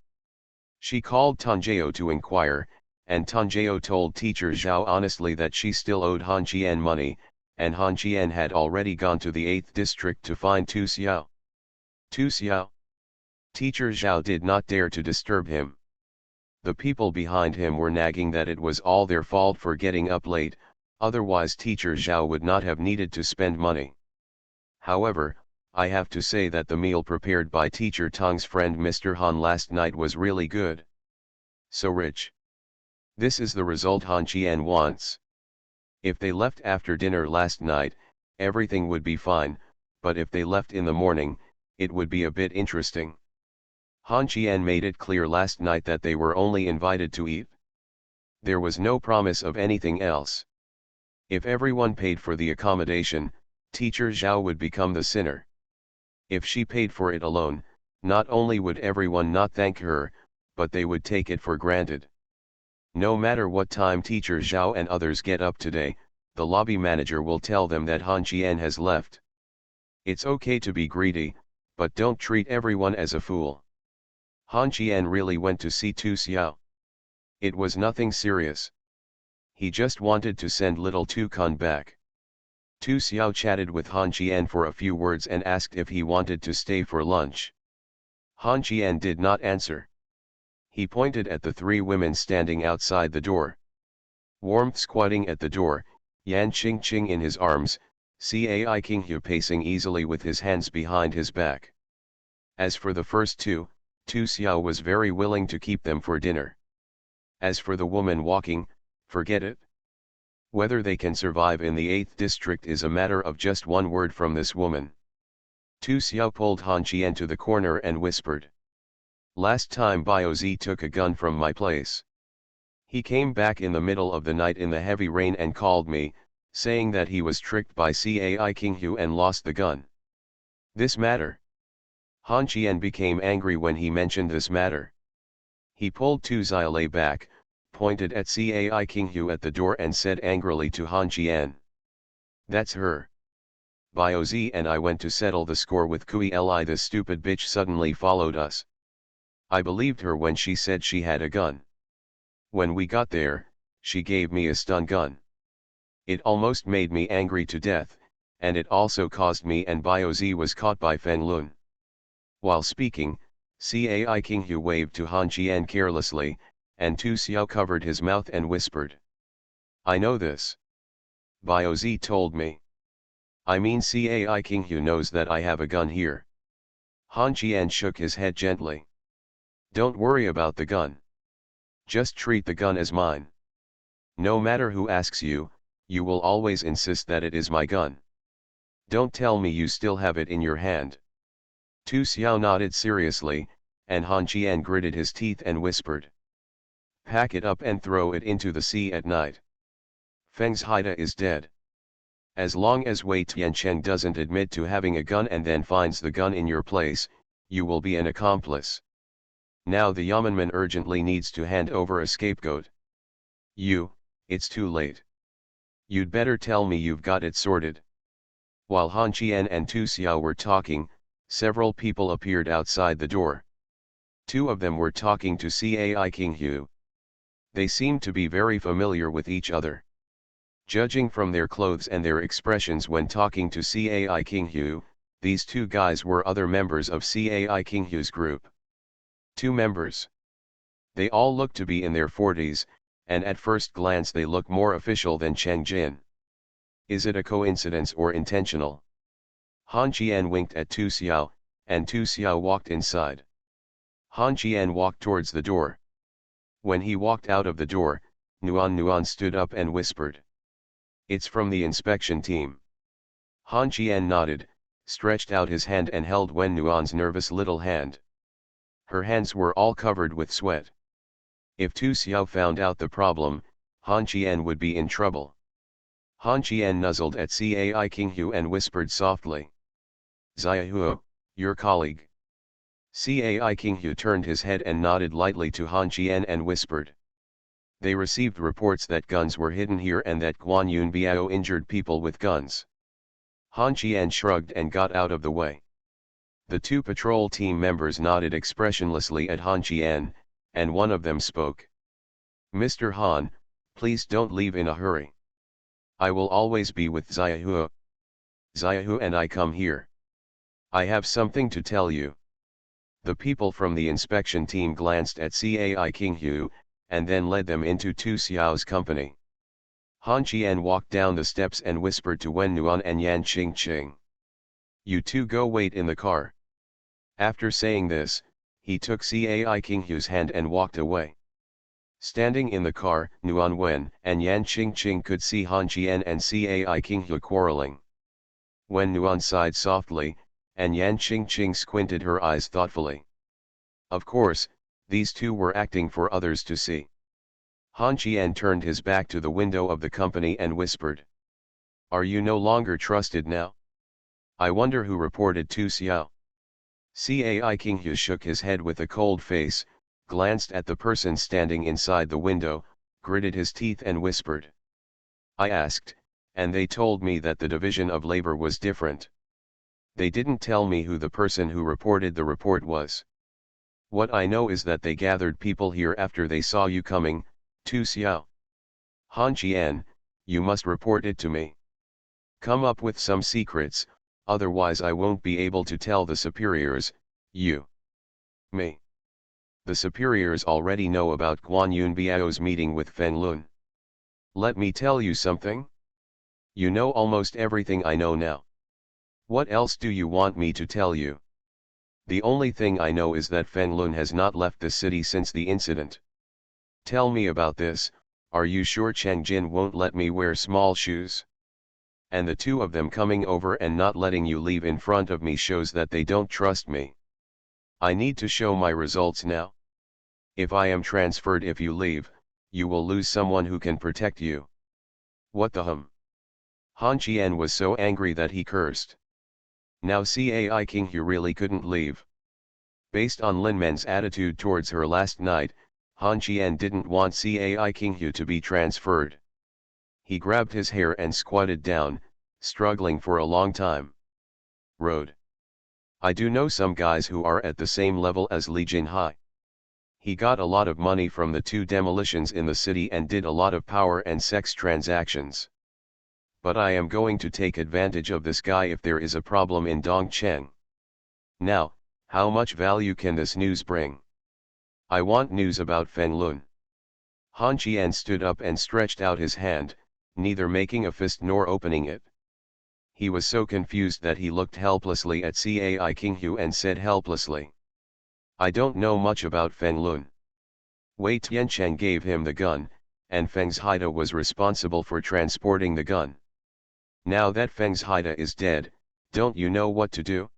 She called Tanjeo to inquire, and Tanjeo told Teacher Zhao honestly that she still owed Han Qian money, and Han Qian had already gone to the 8th district to find Tu Xiao. Tu Xiao? Teacher Zhao did not dare to disturb him. The people behind him were nagging that it was all their fault for getting up late, otherwise Teacher Zhao would not have needed to spend money. However, I have to say that the meal prepared by Teacher Tong's friend Mr. Han last night was really good. So rich. This is the result Han Qian wants. If they left after dinner last night, everything would be fine, but if they left in the morning, it would be a bit interesting. Han Qian made it clear last night that they were only invited to eat. There was no promise of anything else. If everyone paid for the accommodation, Teacher Zhao would become the sinner. If she paid for it alone, not only would everyone not thank her, but they would take it for granted. No matter what time Teacher Zhao and others get up today, the lobby manager will tell them that Han Qian has left. It's okay to be greedy, but don't treat everyone as a fool. Han Qian really went to see Tu Xiao. It was nothing serious. He just wanted to send little Tukan back. Tu Xiao chatted with Han Qian for a few words and asked if he wanted to stay for lunch. Han Qian did not answer. He pointed at the 3 women standing outside the door. Warmth squatting at the door, Yan Qingqing in his arms, Cai Kinghu pacing easily with his hands behind his back. As for the first 2, Tu Xiao was very willing to keep them for dinner. As for the woman walking, forget it. Whether they can survive in the 8th district is a matter of just one word from this woman. Tu Xiao pulled Han Qian to the corner and whispered. Last time Bioz took a gun from my place. He came back in the middle of the night in the heavy rain and called me, saying that he was tricked by Cai Kinghu and lost the gun. This matter. Han Qian became angry when he mentioned this matter. He pulled Tu Xiaolei back, pointed at Cai Kinghu at the door and said angrily to Han Qian. That's her. Bioz and I went to settle the score with Kui Li. This stupid bitch suddenly followed us. I believed her when she said she had a gun. When we got there, she gave me a stun gun. It almost made me angry to death, and it also caused me and Bioz was caught by Feng Lun. While speaking, Cai Kinghu waved to Han Qian carelessly, and Tu Xiao covered his mouth and whispered. I know this. Bioz told me. I mean Cai Kinghu knows that I have a gun here. Han Qian shook his head gently. Don't worry about the gun. Just treat the gun as mine. No matter who asks you, you will always insist that it is my gun. Don't tell me you still have it in your hand. Tu Xiao nodded seriously, and Han Qian gritted his teeth and whispered. Pack it up and throw it into the sea at night. Feng's Haida is dead. As long as Wei Tiancheng doesn't admit to having a gun and then finds the gun in your place, you will be an accomplice. Now the Yamanman urgently needs to hand over a scapegoat. It's too late. You'd better tell me you've got it sorted. While Han Qian and Tu Xiao were talking, several people appeared outside the door. Two of them were talking to Cai Kinghu. They seemed to be very familiar with each other. Judging from their clothes and their expressions when talking to Cai Kinghu, these two guys were other members of Cai Kinghu's group. 2 members. They all looked to be in their 40s, and at first glance they look more official than Cheng Jin. Is it a coincidence or intentional? Han Qian winked at Tu Xiao, and Tu Xiao walked inside. Han Qian walked towards the door. When he walked out of the door, Nuan stood up and whispered. It's from the inspection team. Han Qian nodded, stretched out his hand and held Wen Nuan's nervous little hand. Her hands were all covered with sweat. If Tu Xiao found out the problem, Han Qian would be in trouble. Han Qian nuzzled at Cai Kinghu and whispered softly. Xiaohuo, your colleague. Cai Kinghu turned his head and nodded lightly to Han Qian and whispered. They received reports that guns were hidden here and that Guan Yunbiao injured people with guns. Han Qian shrugged and got out of the way. The 2 patrol team members nodded expressionlessly at Han Qian, and one of them spoke. Mr. Han, please don't leave in a hurry. I will always be with Xiaohuo. Xiaohuo and I come here. I have something to tell you. The people from the inspection team glanced at Cai Kinghu, and then led them into Tu Xiao's company. Han Qian walked down the steps and whispered to Wen Nuan and Yan Qingqing. You 2 go wait in the car. After saying this, he took Cai Kinghu's hand and walked away. Standing in the car, Nuan Wen and Yan Qingqing could see Han Qian and Cai Kinghu quarreling. Wen Nuan sighed softly, and Yan Qingqing squinted her eyes thoughtfully. Of course, these 2 were acting for others to see. Han Qian turned his back to the window of the company and whispered. Are you no longer trusted now? I wonder who reported Tu Xiao. Cai Kinghu shook his head with a cold face, glanced at the person standing inside the window, gritted his teeth and whispered. I asked, and they told me that the division of labor was different. They didn't tell me who the person who reported the report was. What I know is that they gathered people here after they saw you coming, Tu Xiao. Han Qian, you must report it to me. Come up with some secrets, otherwise I won't be able to tell the superiors, me. The superiors already know about Guan Yunbiao's meeting with Feng Lun. Let me tell you something. You know almost everything I know now. What else do you want me to tell you? The only thing I know is that Feng Lun has not left the city since the incident. Tell me about this. Are you sure Cheng Jin won't let me wear small shoes? And the 2 of them coming over and not letting you leave in front of me shows that they don't trust me. I need to show my results now. If I am transferred, if you leave, you will lose someone who can protect you. What the Han Qian was so angry that he cursed. Now Cai King Hu really couldn't leave. Based on Lin Men's attitude towards her last night, Han Qian didn't want Cai King Hu to be transferred. He grabbed his hair and squatted down, struggling for a long time. Road. I do know some guys who are at the same level as Li Jinhai. He got a lot of money from the 2 demolitions in the city and did a lot of power and sex transactions. But I am going to take advantage of this guy if there is a problem in Dongcheng. Now, how much value can this news bring? I want news about Feng Lun. Han Qian stood up and stretched out his hand, neither making a fist nor opening it. He was so confused that he looked helplessly at Cai King Hu and said helplessly, I don't know much about Feng Lun. Wei Tiancheng gave him the gun, and Feng's Haida was responsible for transporting the gun. Now that Feng's Haida is dead, don't you know what to do?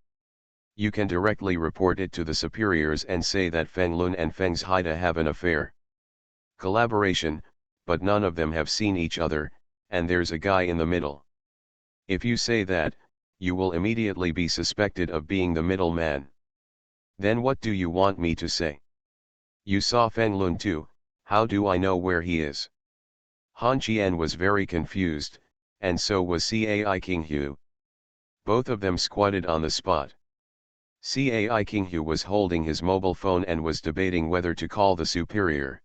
You can directly report it to the superiors and say that Feng Lun and Feng's Haida have an affair. Collaboration, but none of them have seen each other, and there's a guy in the middle. If you say that, you will immediately be suspected of being the middleman. Then what do you want me to say? You saw Feng Lun too, how do I know where he is? Han Qian was very confused, and so was Cai King Hu. Both of them squatted on the spot. Cai King Hu was holding his mobile phone and was debating whether to call the superior.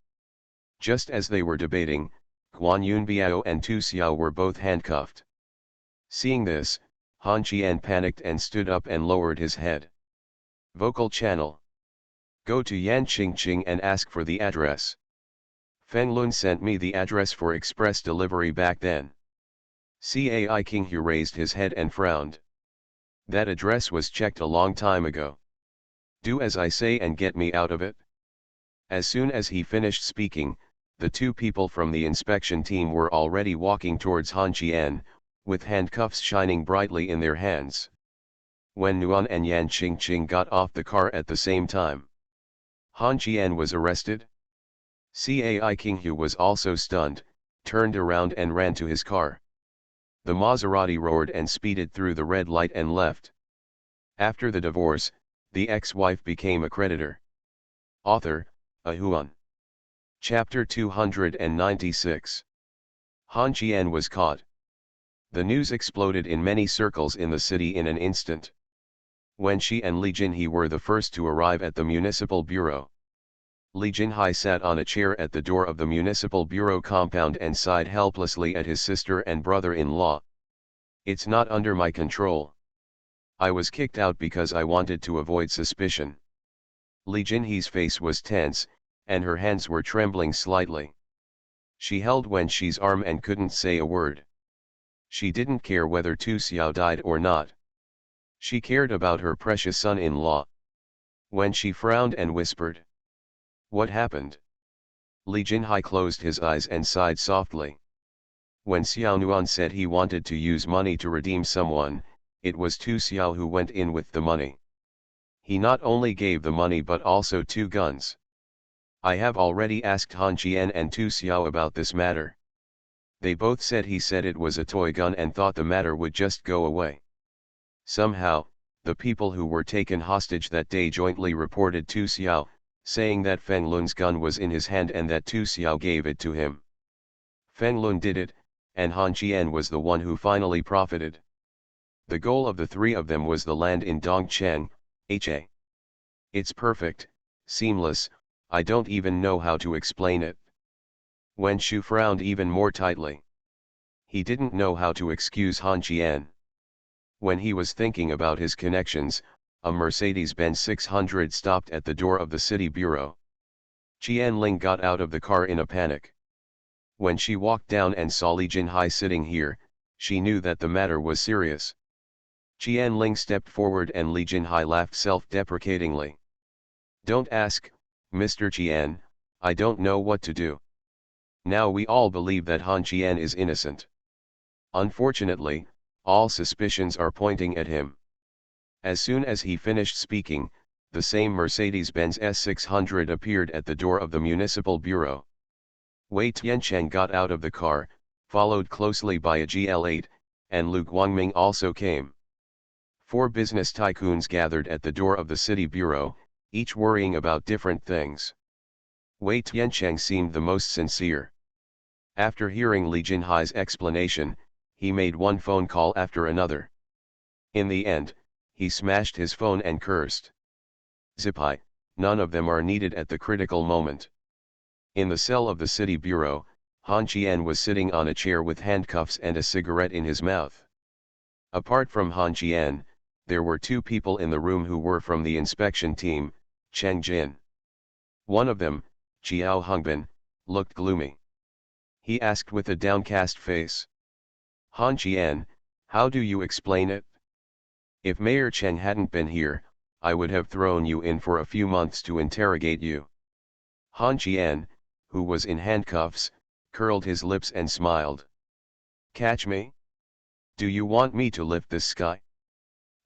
Just as they were debating, Guan Yunbiao and Tu Xiao were both handcuffed. Seeing this, Han Qian panicked and stood up and lowered his head. Vocal channel. Go to Yan Qingqing and ask for the address. Feng Lun sent me the address for express delivery back then. Cai King Hu raised his head and frowned. That address was checked a long time ago. Do as I say and get me out of it. As soon as he finished speaking, the 2 people from the inspection team were already walking towards Han Qian, with handcuffs shining brightly in their hands. When Nuan and Yan Qingqing got off the car at the same time, Han Qian was arrested. Cai King Hu was also stunned, turned around and ran to his car. The Maserati roared and speeded through the red light and left. After the divorce, the ex-wife became a creditor. Author, Ahuan. Chapter 296. Han Qian was caught. The news exploded in many circles in the city in an instant. Wen Shi and Li Jinhai were the first to arrive at the municipal bureau. Li Jinhai sat on a chair at the door of the municipal bureau compound and sighed helplessly at his sister and brother-in-law. It's not under my control. I was kicked out because I wanted to avoid suspicion. Li Jinhai's face was tense, and her hands were trembling slightly. She held Wen Shi's arm and couldn't say a word. She didn't care whether Tu Xiao died or not. She cared about her precious son-in-law. Wen Shi frowned and whispered, What happened? Li Jinhai closed his eyes and sighed softly. When Xiao Nuan said he wanted to use money to redeem someone, it was Tu Xiao who went in with the money. He not only gave the money but also 2 guns. I have already asked Han Qian and Tu Xiao about this matter. They both said he said it was a toy gun and thought the matter would just go away. Somehow, the people who were taken hostage that day jointly reported Tu Xiao, saying that Feng Lun's gun was in his hand and that Tu Xiao gave it to him. Feng Lun did it, and Han Qian was the one who finally profited. The goal of the 3 of them was the land in Dongcheng, Ha. It's perfect, seamless, I don't even know how to explain it. Wen Shu frowned even more tightly. He didn't know how to excuse Han Qian. When he was thinking about his connections, a Mercedes-Benz 600 stopped at the door of the city bureau. Qian Ling got out of the car in a panic. When she walked down and saw Li Jinhai sitting here, she knew that the matter was serious. Qian Ling stepped forward and Li Jinhai laughed self-deprecatingly. Don't ask, Mr. Qian, I don't know what to do. Now we all believe that Han Qian is innocent. Unfortunately, all suspicions are pointing at him. As soon as he finished speaking, the same Mercedes-Benz S600 appeared at the door of the municipal bureau. Wei Tiancheng got out of the car, followed closely by a GL8, and Lu Guangming also came. 4 business tycoons gathered at the door of the city bureau, each worrying about different things. Wei Tiancheng seemed the most sincere. After hearing Li Jinhai's explanation, he made one phone call after another. In the end, he smashed his phone and cursed. Zipai, none of them are needed at the critical moment. In the cell of the city bureau, Han Qian was sitting on a chair with handcuffs and a cigarette in his mouth. Apart from Han Qian, there were 2 people in the room who were from the inspection team, Cheng Jin. One of them, Qiao Hongbin, looked gloomy. He asked with a downcast face. Han Qian, how do you explain it? If Mayor Cheng hadn't been here, I would have thrown you in for a few months to interrogate you. Han Qian, who was in handcuffs, curled his lips and smiled. Catch me? Do you want me to lift this sky?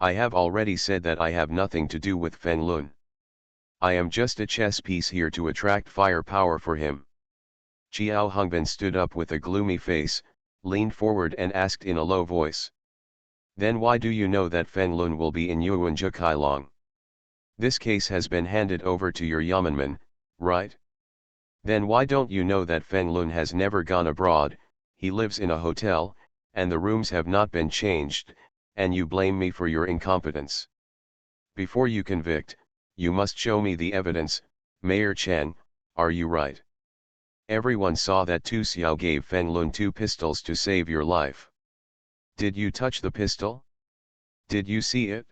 I have already said that I have nothing to do with Feng Lun. I am just a chess piece here to attract firepower for him. Qiao Hongbin stood up with a gloomy face, leaned forward and asked in a low voice. Then why do you know that Feng Lun will be in Yuanzhi Kailong? This case has been handed over to your Yamanman, right? Then why don't you know that Feng Lun has never gone abroad, he lives in a hotel, and the rooms have not been changed, and you blame me for your incompetence? Before you convict, you must show me the evidence, Mayor Cheng, are you right? Everyone saw that Tu Xiao gave Feng Lun 2 pistols to save your life. Did you touch the pistol? Did you see it?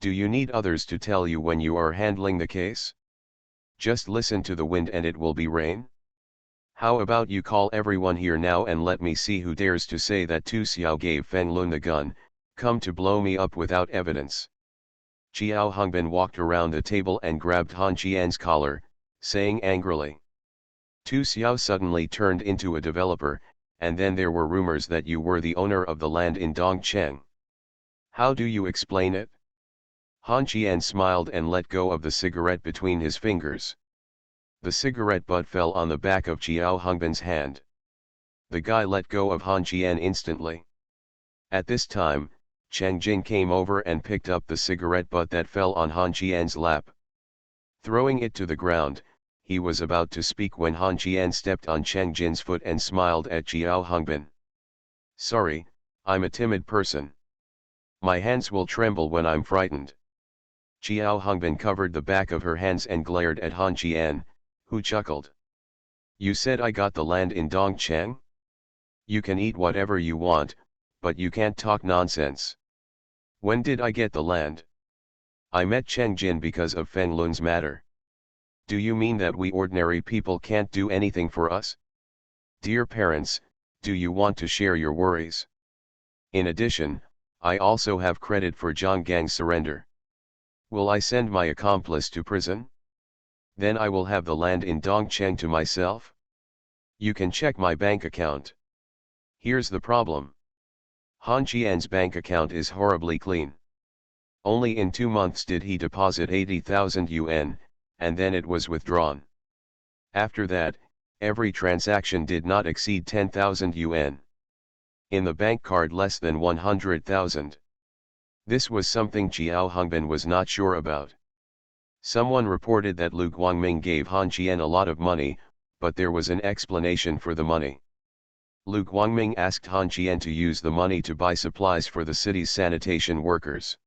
Do you need others to tell you when you are handling the case? Just listen to the wind and it will be rain. How about you call everyone here now and let me see who dares to say that Tu Xiao gave Feng Lun the gun, come to blow me up without evidence. Qiao Hongbin walked around the table and grabbed Han Qian's collar, saying angrily. Tu Xiao suddenly turned into a developer, and then there were rumors that you were the owner of the land in Dongcheng. How do you explain it? Han Qian smiled and let go of the cigarette between his fingers. The cigarette butt fell on the back of Qiao Hongbin's hand. The guy let go of Han Qian instantly. At this time, Cheng Jin came over and picked up the cigarette butt that fell on Han Qian's lap. Throwing it to the ground, he was about to speak when Han Qian stepped on Cheng Jin's foot and smiled at Qiao Hongbin. Sorry, I'm a timid person. My hands will tremble when I'm frightened. Qiao Hongbin covered the back of her hands and glared at Han Qian, who chuckled. You said I got the land in Dongcheng? You can eat whatever you want, but you can't talk nonsense. When did I get the land? I met Cheng Jin because of Feng Lun's matter. Do you mean that we ordinary people can't do anything for us? Dear parents, do you want to share your worries? In addition, I also have credit for Zhang Gang's surrender. Will I send my accomplice to prison? Then I will have the land in Dongcheng to myself? You can check my bank account. Here's the problem. Han Qian's bank account is horribly clean. Only in 2 months did he deposit 80,000 yuan, and then it was withdrawn. After that, every transaction did not exceed 10,000 yuan. In the bank card less than 100,000. This was something Qiao Hongbin was not sure about. Someone reported that Lu Guangming gave Han Qian a lot of money, but there was an explanation for the money. Lu Guangming asked Han Qian to use the money to buy supplies for the city's sanitation workers.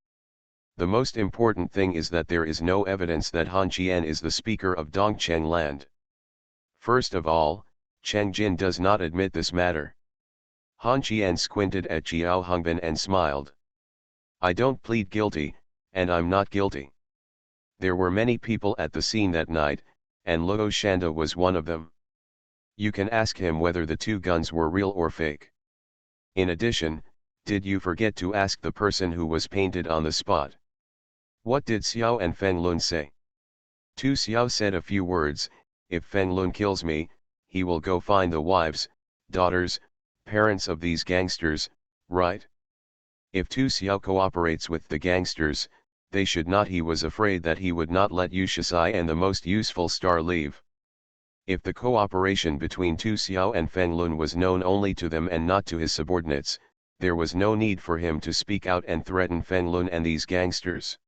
The most important thing is that there is no evidence that Han Qian is the speaker of Dongcheng land. First of all, Cheng Jin does not admit this matter. Han Qian squinted at Qiao Hongbin and smiled. I don't plead guilty, and I'm not guilty. There were many people at the scene that night, and Luo Shanda was one of them. You can ask him whether the 2 guns were real or fake. In addition, did you forget to ask the person who was painted on the spot? What did Xiao and Feng Lun say? Tu Xiao said a few words, if Feng Lun kills me, he will go find the wives, daughters, parents of these gangsters, right? If Tu Xiao cooperates with the gangsters, They should not. He was afraid that he would not let Yu Shixi and the most useful star leave. If the cooperation between Tu Xiao and Feng Lun was known only to them and not to his subordinates, there was no need for him to speak out and threaten Feng Lun and these gangsters.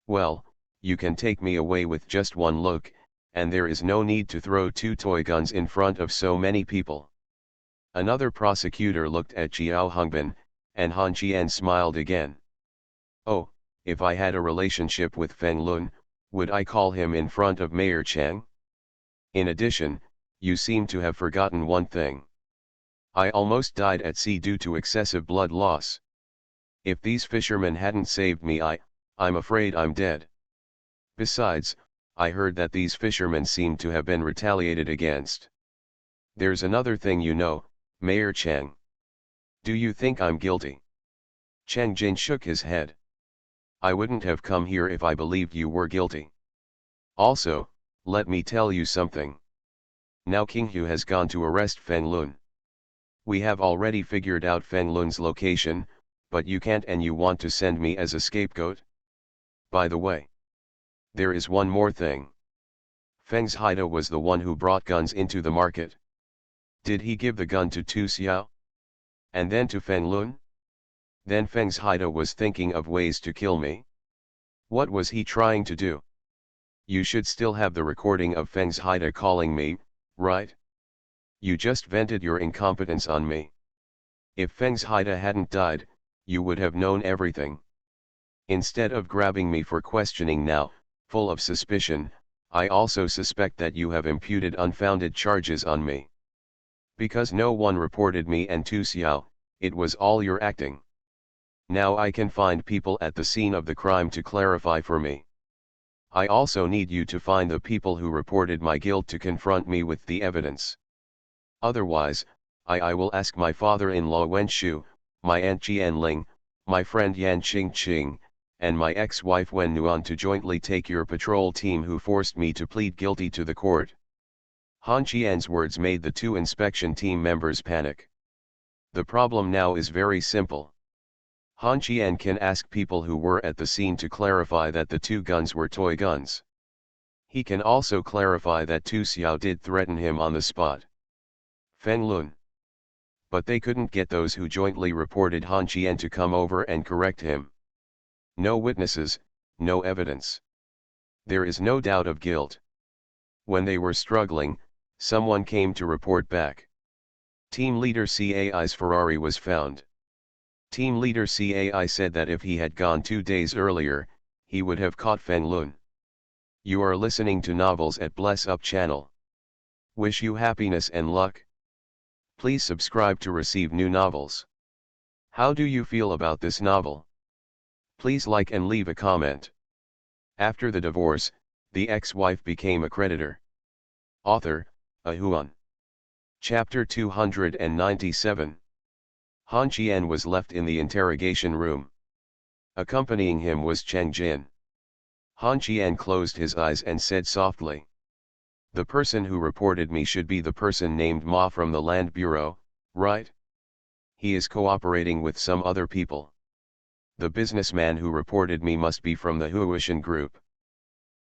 Well, you can take me away with just one look, and there is no need to throw 2 toy guns in front of so many people. Another prosecutor looked at Jiao Hongbin, and Han Qian smiled again. Oh, if I had a relationship with Feng Lun, would I call him in front of Mayor Chang? In addition, you seem to have forgotten one thing. I almost died at sea due to excessive blood loss. If these fishermen hadn't saved me, I'm afraid I'm dead. Besides, I heard that these fishermen seem to have been retaliated against. There's another thing you know, Mayor Chang. Do you think I'm guilty? Chang Jin shook his head. I wouldn't have come here if I believed you were guilty. Also, let me tell you something. Now King Hu has gone to arrest Feng Lun. We have already figured out Feng Lun's location, but you can't and you want to send me as a scapegoat? By the way, there is one more thing. Feng's Haida was the one who brought guns into the market. Did he give the gun to Tu Xiao? And then to Feng Lun? Then Feng's Haida was thinking of ways to kill me? What was he trying to do? You should still have the recording of Feng's Haida calling me, right? You just vented your incompetence on me. If Feng's Haida hadn't died, you would have known everything. Instead of grabbing me for questioning now, full of suspicion, I also suspect that you have imputed unfounded charges on me. Because no one reported me and Tu Xiao, it was all your acting. Now I can find people at the scene of the crime to clarify for me. I also need you to find the people who reported my guilt to confront me with the evidence. Otherwise, I will ask my father-in-law Wen Shu, my aunt Jian Ling, my friend Yan Qingqing, and my ex-wife Wen Nuan to jointly take your patrol team who forced me to plead guilty to the court. Han Qian's words made the 2 inspection team members panic. The problem now is very simple. Han Qian can ask people who were at the scene to clarify that the 2 guns were toy guns. He can also clarify that Tu Xiao did threaten him on the spot. Feng Lun. But they couldn't get those who jointly reported Han Qian to come over and correct him. No witnesses, no evidence. There is no doubt of guilt. When they were struggling, someone came to report back. Team leader CAI's Ferrari was found. Team leader CAI said that if he had gone 2 days earlier, he would have caught Feng Lun. You are listening to Novels at Bless Up channel. Wish you happiness and luck. Please subscribe to receive new novels. How do you feel about this novel? Please like and leave a comment. After the divorce, the ex-wife became a creditor. Author, Ahuan. Chapter 297. Han Qian was left in the interrogation room. Accompanying him was Chang Jin. Han Qian closed his eyes and said softly. The person who reported me should be the person named Ma from the Land Bureau, right? He is cooperating with some other people. The businessman who reported me must be from the Huishan group.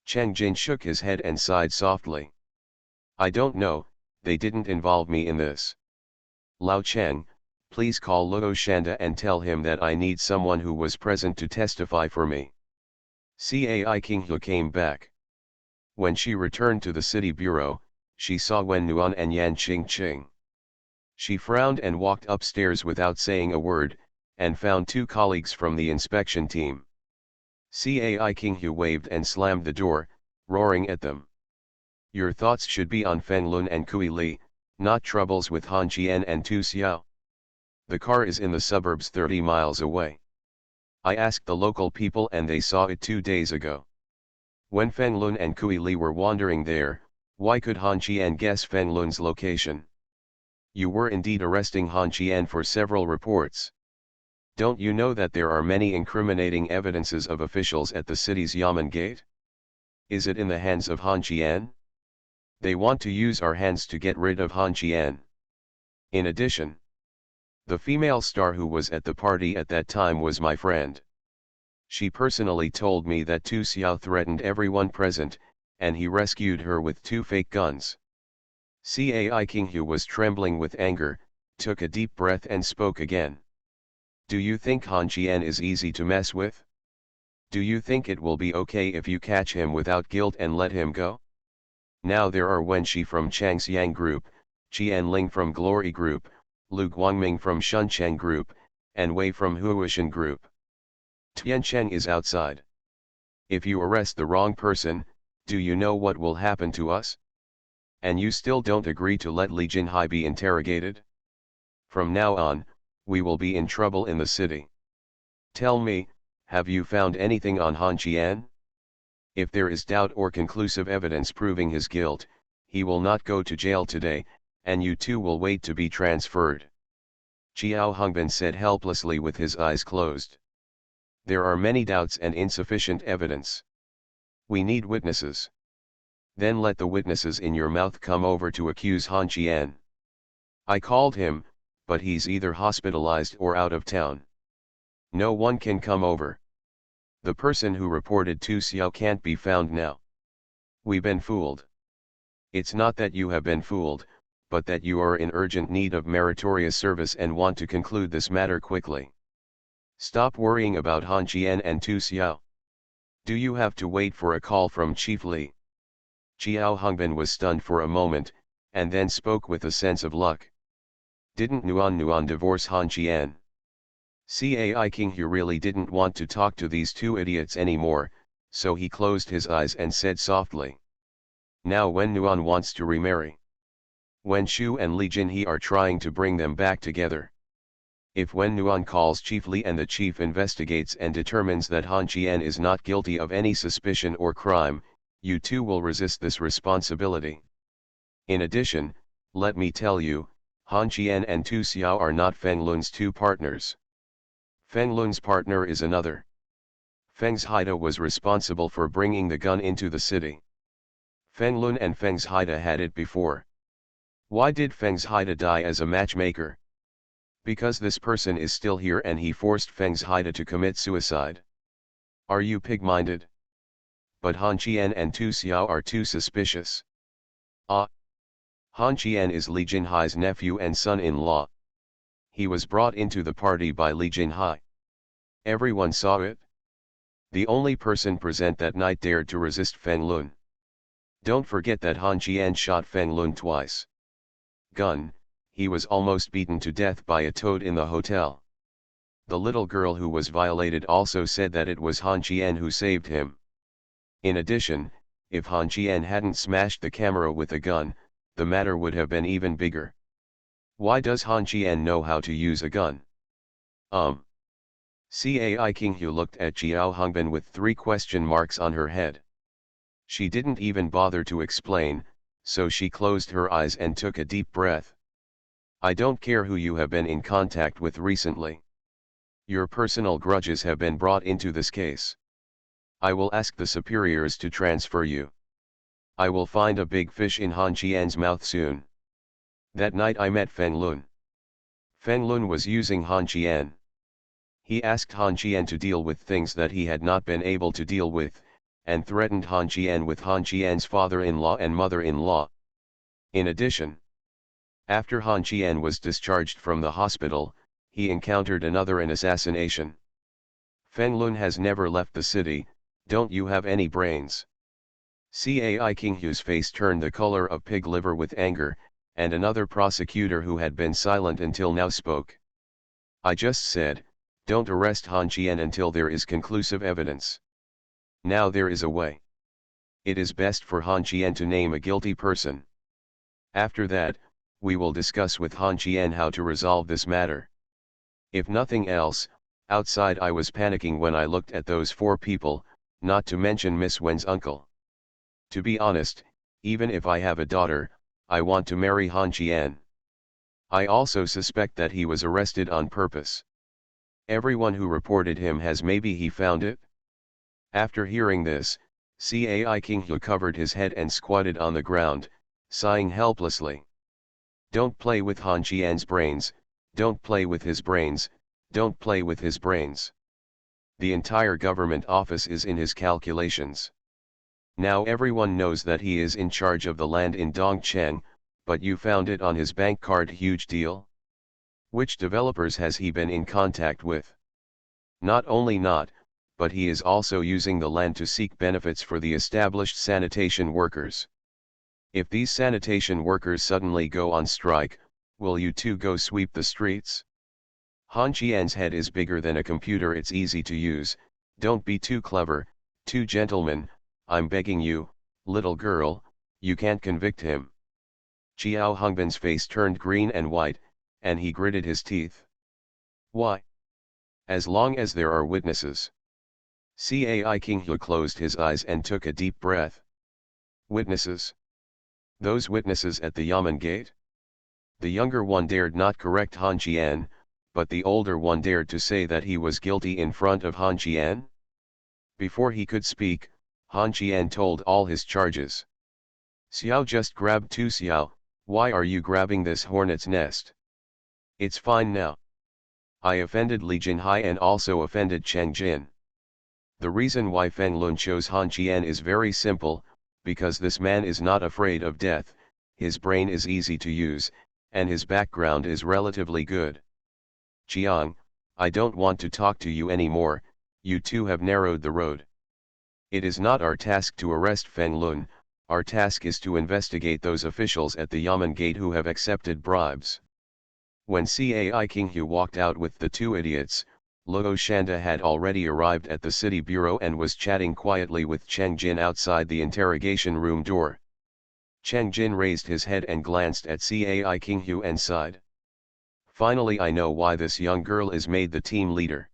Chang Jin shook his head and sighed softly. I don't know, they didn't involve me in this. Lao Cheng, please call Luo Shanda and tell him that I need someone who was present to testify for me. Cai King Hu came back. When she returned to the city bureau, she saw Wen Nuan and Yan Qingqing. She frowned and walked upstairs without saying a word, and found 2 colleagues from the inspection team. Cai King Hu waved and slammed the door, roaring at them. Your thoughts should be on Feng Lun and Kui Li, not troubles with Han Qian and Tu Xiao. The car is in the suburbs 30 miles away. I asked the local people and they saw it 2 days ago. When Feng Lun and Kui Li were wandering there, why could Han Qian guess Feng Lun's location? You were indeed arresting Han Qian for several reports. Don't you know that there are many incriminating evidences of officials at the city's Yamen gate? Is it in the hands of Han Qian? They want to use our hands to get rid of Han Qian. In addition, the female star who was at the party at that time was my friend. She personally told me that Tu Xiao threatened everyone present, and he rescued her with 2 fake guns. Cai Qinghu was trembling with anger, took a deep breath and spoke again. Do you think Han Qian is easy to mess with? Do you think it will be okay if you catch him without guilt and let him go? Now there are Wen Shi from Changxiang Group, Qian Ling from Glory Group, Lu Guangming from Shuncheng Group, and Wei from Huishan Group. Tiancheng is outside. If you arrest the wrong person, do you know what will happen to us? And you still don't agree to let Li Jinhai be interrogated? From now on, we will be in trouble in the city. Tell me, have you found anything on Han Qian? If there is doubt or conclusive evidence proving his guilt, he will not go to jail today, and you too will wait to be transferred. Qiao Hongbin said helplessly with his eyes closed. There are many doubts and insufficient evidence. We need witnesses. Then let the witnesses in your mouth come over to accuse Han Qian. I called him, but he's either hospitalized or out of town. No one can come over. The person who reported Tu Xiao can't be found now. We've been fooled. It's not that you have been fooled, but that you are in urgent need of meritorious service and want to conclude this matter quickly. Stop worrying about Han Qian and Tu Xiao. Do you have to wait for a call from Chief Li? Qiao Hongbin was stunned for a moment, and then spoke with a sense of luck. Didn't Nuan divorce Han Qian? Cai Qinghu really didn't want to talk to these 2 idiots anymore, so he closed his eyes and said softly. Now Wen Nuan wants to remarry. Wen Shu and Li Jinhe are trying to bring them back together. If Wen Nuan calls Chief Li and the chief investigates and determines that Han Qian is not guilty of any suspicion or crime, you too will resist this responsibility. In addition, let me tell you, Han Qian and Tu Xiao are not Feng Lun's 2 partners. Feng Lun's partner is another. Feng's Haida was responsible for bringing the gun into the city. Feng Lun and Feng's Haida had it before. Why did Feng's Haida die as a matchmaker? Because this person is still here and he forced Feng's Haida to commit suicide. Are you pig-minded? But Han Qian and Tu Xiao are too suspicious. Han Qian is Li Jinhai's nephew and son-in-law. He was brought into the party by Li Jinhai. Everyone saw it. The only person present that night dared to resist Feng Lun. Don't forget that Han Qian shot Feng Lun twice. Gun, he was almost beaten to death by a toad in the hotel. The little girl who was violated also said that it was Han Qian who saved him. In addition, if Han Qian hadn't smashed the camera with a gun, the matter would have been even bigger. Why does Han Qian know how to use a gun? Cai Qinghu looked at Qiao Hongbin with 3 question marks on her head. She didn't even bother to explain, so she closed her eyes and took a deep breath. I don't care who you have been in contact with recently. Your personal grudges have been brought into this case. I will ask the superiors to transfer you. I will find a big fish in Han Qian's mouth soon. That night I met Feng Lun. Feng Lun was using Han Qian. He asked Han Qian to deal with things that he had not been able to deal with, and threatened Han Qian with Han Qian's father-in-law and mother-in-law. In addition, after Han Qian was discharged from the hospital, he encountered an assassination. Feng Lun has never left the city. Don't you have any brains? Cai Qinghu's face turned the color of pig liver with anger, and another prosecutor who had been silent until now spoke. I just said, don't arrest Han Qian until there is conclusive evidence. Now there is a way. It is best for Han Qian to name a guilty person. After that, we will discuss with Han Qian how to resolve this matter. If nothing else, outside I was panicking when I looked at those 4 people, not to mention Miss Wen's uncle. To be honest, even if I have a daughter, I want to marry Han Qian. I also suspect that he was arrested on purpose. Everyone who reported him has maybe he found it? After hearing this, Cai Qinghu covered his head and squatted on the ground, sighing helplessly. Don't play with Han Qian's brains, don't play with his brains, don't play with his brains. The entire government office is in his calculations. Now everyone knows that he is in charge of the land in Dongcheng, but you found it on his bank card. Huge deal? Which developers has he been in contact with? Not only not, but he is also using the land to seek benefits for the established sanitation workers. If these sanitation workers suddenly go on strike, will you too go sweep the streets? Han Qian's head is bigger than a computer. It's easy to use. Don't be too clever, too gentleman, I'm begging you, little girl, you can't convict him. Xiao Hongbin's face turned green and white, and he gritted his teeth. Why? As long as there are witnesses. Cai Qinghu closed his eyes and took a deep breath. Witnesses? Those witnesses at the Yamen gate? The younger one dared not correct Han Qian, but the older one dared to say that he was guilty in front of Han Qian. Before he could speak, Han Qian told all his charges. Xiao just grabbed Tu Xiao, why are you grabbing this hornet's nest? It's fine now. I offended Li Jinhai and also offended Cheng Jin. The reason why Feng Lun chose Han Qian is very simple, because this man is not afraid of death, his brain is easy to use, and his background is relatively good. Jiang, I don't want to talk to you anymore, you two have narrowed the road. It is not our task to arrest Feng Lun, our task is to investigate those officials at the Yamen gate who have accepted bribes. When Cai Qinghu walked out with the two idiots, Luo Shanda had already arrived at the city bureau and was chatting quietly with Cheng Jin outside the interrogation room door. Cheng Jin raised his head and glanced at Cai Qinghu and sighed. Finally, I know why this young girl is made the team leader.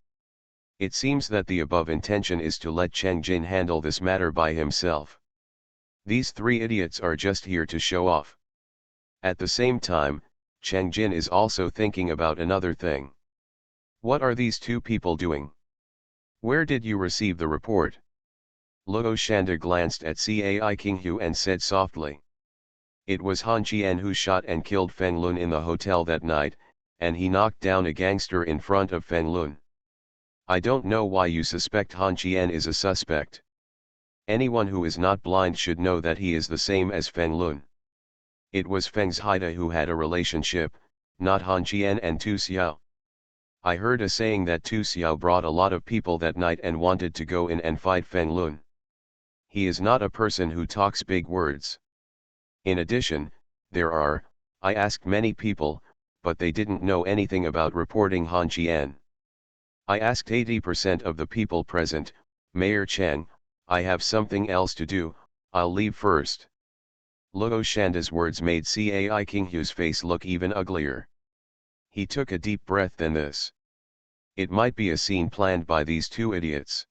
It seems that the above intention is to let Cheng Jin handle this matter by himself. These three idiots are just here to show off. At the same time, Cheng Jin is also thinking about another thing. What are these two people doing? Where did you receive the report? Luo Shanda glanced at Cai Qinghu and said softly. It was Han Qian who shot and killed Feng Lun in the hotel that night, and he knocked down a gangster in front of Feng Lun. I don't know why you suspect Han Qian is a suspect. Anyone who is not blind should know that he is the same as Feng Lun. It was Feng's Haida who had a relationship, not Han Qian and Tu Xiao. I heard a saying that Tu Xiao brought a lot of people that night and wanted to go in and fight Feng Lun. He is not a person who talks big words. In addition, I asked many people, but they didn't know anything about reporting Han Qian. I asked 80% of the people present, Mayor Cheng, I have something else to do, I'll leave first. Luo Shanda's words made Cai Qinghu's face look even uglier. He took a deep breath. Then this. It might be a scene planned by these two idiots.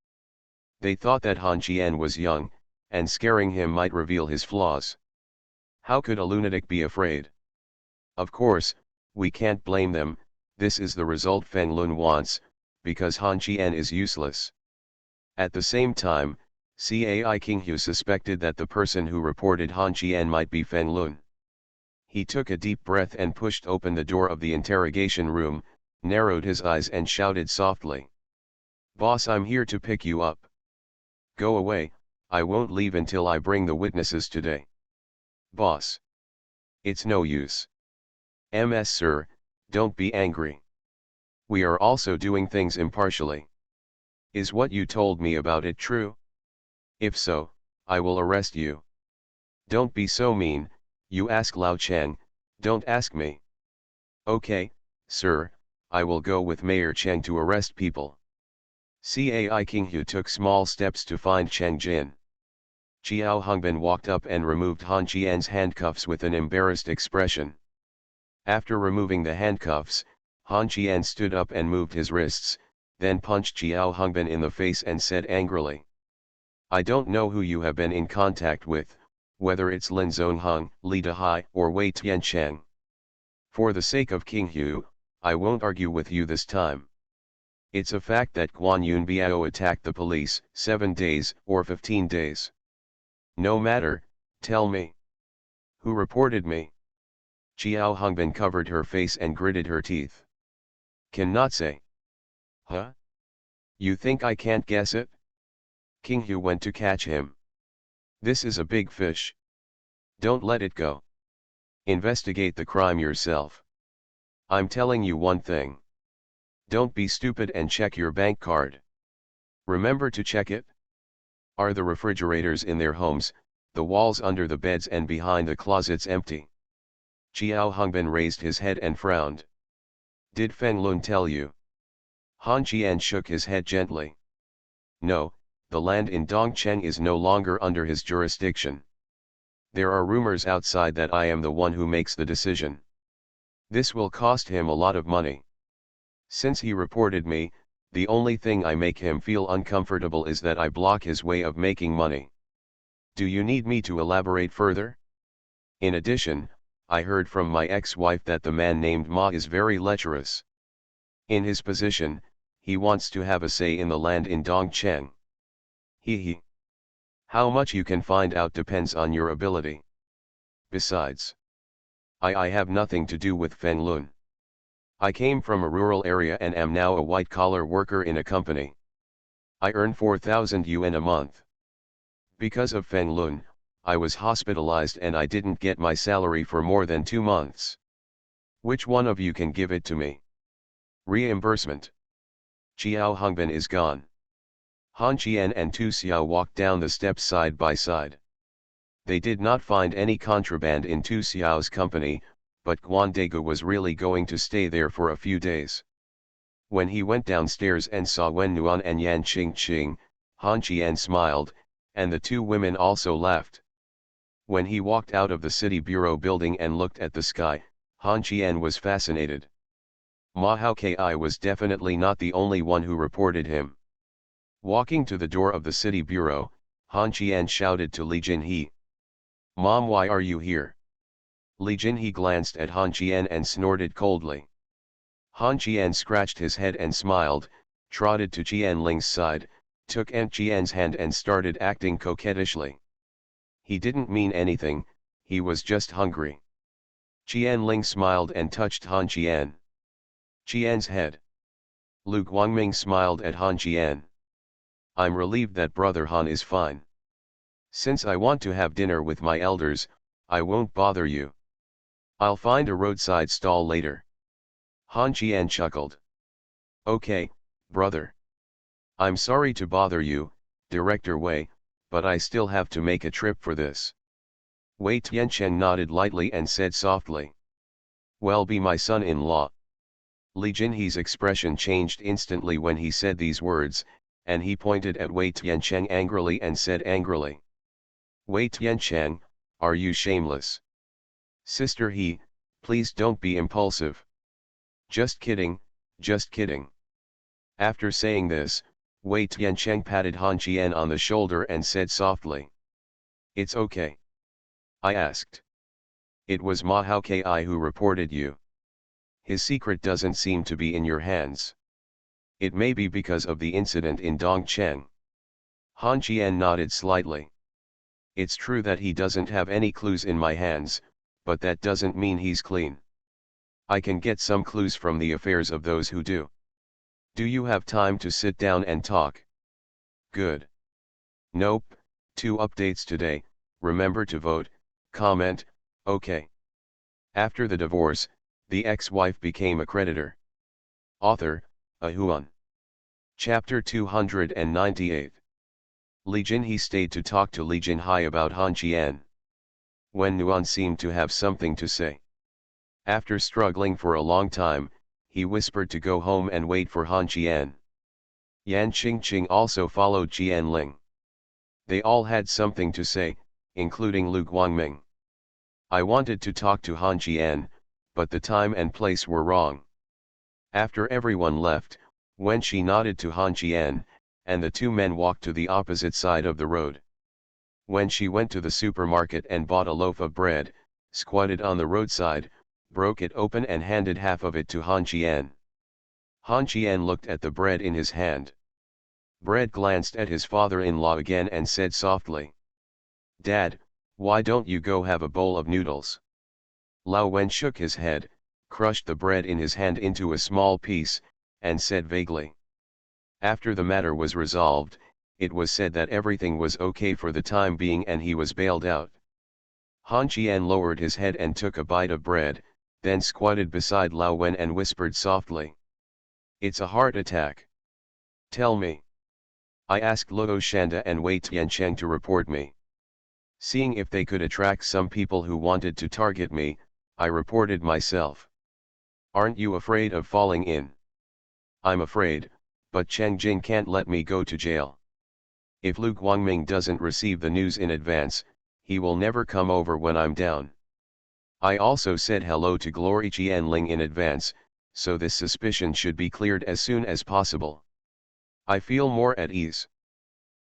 They thought that Han Qian was young, and scaring him might reveal his flaws. How could a lunatic be afraid? Of course, we can't blame them, this is the result Feng Lun wants, because Han Qian is useless. At the same time, Cai Qinghu suspected that the person who reported Han Qian might be Feng Lun. He took a deep breath and pushed open the door of the interrogation room, narrowed his eyes and shouted softly. Boss, I'm here to pick you up. Go away, I won't leave until I bring the witnesses today. Boss. It's no use. Sir, don't be angry. We are also doing things impartially. Is what you told me about it true? If so, I will arrest you. Don't be so mean, you ask Lao Cheng, don't ask me. Okay, sir, I will go with Mayor Cheng to arrest people. Cai Qinghu took small steps to find Cheng Jin. Xiao Hongbin walked up and removed Han Qian's handcuffs with an embarrassed expression. After removing the handcuffs, Han Qian stood up and moved his wrists, then punched Xiao Hongbin in the face and said angrily. I don't know who you have been in contact with, whether it's Lin Zongheng, Li Dehai, or Wei Tiancheng. For the sake of Qinghu, I won't argue with you this time. It's a fact that Guan Yunbiao attacked the police, 7 days or 15 days. No matter, tell me. Who reported me? Xiao Hongbin covered her face and gritted her teeth. Cannot say. Huh? You think I can't guess it? King Hu went to catch him. This is a big fish. Don't let it go. Investigate the crime yourself. I'm telling you one thing. Don't be stupid and check your bank card. Remember to check it? Are the refrigerators in their homes, the walls under the beds and behind the closets empty? Xiao Hongbin raised his head and frowned. Did Feng Lun tell you? Han Qian shook his head gently. No, the land in Dongcheng is no longer under his jurisdiction. There are rumors outside that I am the one who makes the decision. This will cost him a lot of money. Since he reported me, the only thing I make him feel uncomfortable is that I block his way of making money. Do you need me to elaborate further? In addition, I heard from my ex-wife that the man named Ma is very lecherous. In his position, he wants to have a say in the land in Dongcheng. He. How much you can find out depends on your ability. Besides, I have nothing to do with Feng Lun. I came from a rural area and am now a white-collar worker in a company. I earn 4,000 yuan a month. Because of Feng Lun, I was hospitalized and I didn't get my salary for more than 2 months. Which one of you can give it to me? Reimbursement. Xiao Hongbin is gone. Han Qian and Tu Xiao walked down the steps side by side. They did not find any contraband in Tu Xiao's company, but Guan Degu was really going to stay there for a few days. When he went downstairs and saw Wen Nuan and Yan Qingqing, Han Qian smiled, and the two women also laughed. When he walked out of the city bureau building and looked at the sky, Han Qian was fascinated. Ma Hao Ki was definitely not the only one who reported him. Walking to the door of the city bureau, Han Qian shouted to Li Jinhe. Mom, why are you here? Li Jinhe glanced at Han Qian and snorted coldly. Han Qian scratched his head and smiled, trotted to Qian Ling's side, took Aunt Qian's hand and started acting coquettishly. He didn't mean anything, he was just hungry. Qian Ling smiled and touched Han Qian. Qian's head. Lu Guangming smiled at Han Qian. I'm relieved that brother Han is fine. Since I want to have dinner with my elders, I won't bother you. I'll find a roadside stall later. Han Qian chuckled. Okay, brother. I'm sorry to bother you, Director Wei, but I still have to make a trip for this. Wei Tiancheng nodded lightly and said softly. Well, be my son-in-law. Li Jinhe's expression changed instantly when he said these words, and he pointed at Wei Tiancheng angrily and said angrily. Wei Tiancheng, are you shameless? Sister He, please don't be impulsive. Just kidding, just kidding. After saying this, Wei Tiancheng patted Han Qian on the shoulder and said softly. It's okay. I asked. It was Ma Hao Ki who reported you. His secret doesn't seem to be in your hands. It may be because of the incident in Dongcheng. Han Qian nodded slightly. It's true that he doesn't have any clues in my hands, but that doesn't mean he's clean. I can get some clues from the affairs of those who do. Do you have time to sit down and talk? Good. Nope, 2 updates today, remember to vote, comment, okay. After the divorce, the ex-wife became a creditor. Author, Ahuan. Chapter 298. Li Jinhe stayed to talk to Li Jinhai about Han Qian. Wen Nuan seemed to have something to say. After struggling for a long time, he whispered to go home and wait for Han Qian. Yan Qingqing also followed Qian Ling. They all had something to say, including Lu Guangming. I wanted to talk to Han Qian, but the time and place were wrong. After everyone left, Wen Shi nodded to Han Qian, and the two men walked to the opposite side of the road. When she went to the supermarket and bought a loaf of bread, squatted on the roadside, broke it open and handed half of it to Han Qian. Han Qian looked at the bread in his hand. Bread glanced at his father-in-law again and said softly. Dad, why don't you go have a bowl of noodles? Lao Wen shook his head, crushed the bread in his hand into a small piece, and said vaguely. After the matter was resolved, it was said that everything was okay for the time being and he was bailed out. Han Qian lowered his head and took a bite of bread, then squatted beside Lao Wen and whispered softly. "It's a heart attack. Tell me." I asked Luo Shanda and Wei Tiancheng to report me. Seeing if they could attract some people who wanted to target me, I reported myself. "Aren't you afraid of falling in?" "I'm afraid, but Cheng Jin can't let me go to jail. If Lu Guangming doesn't receive the news in advance, he will never come over when I'm down." I also said hello to Glory Qianling in advance, so this suspicion should be cleared as soon as possible. I feel more at ease.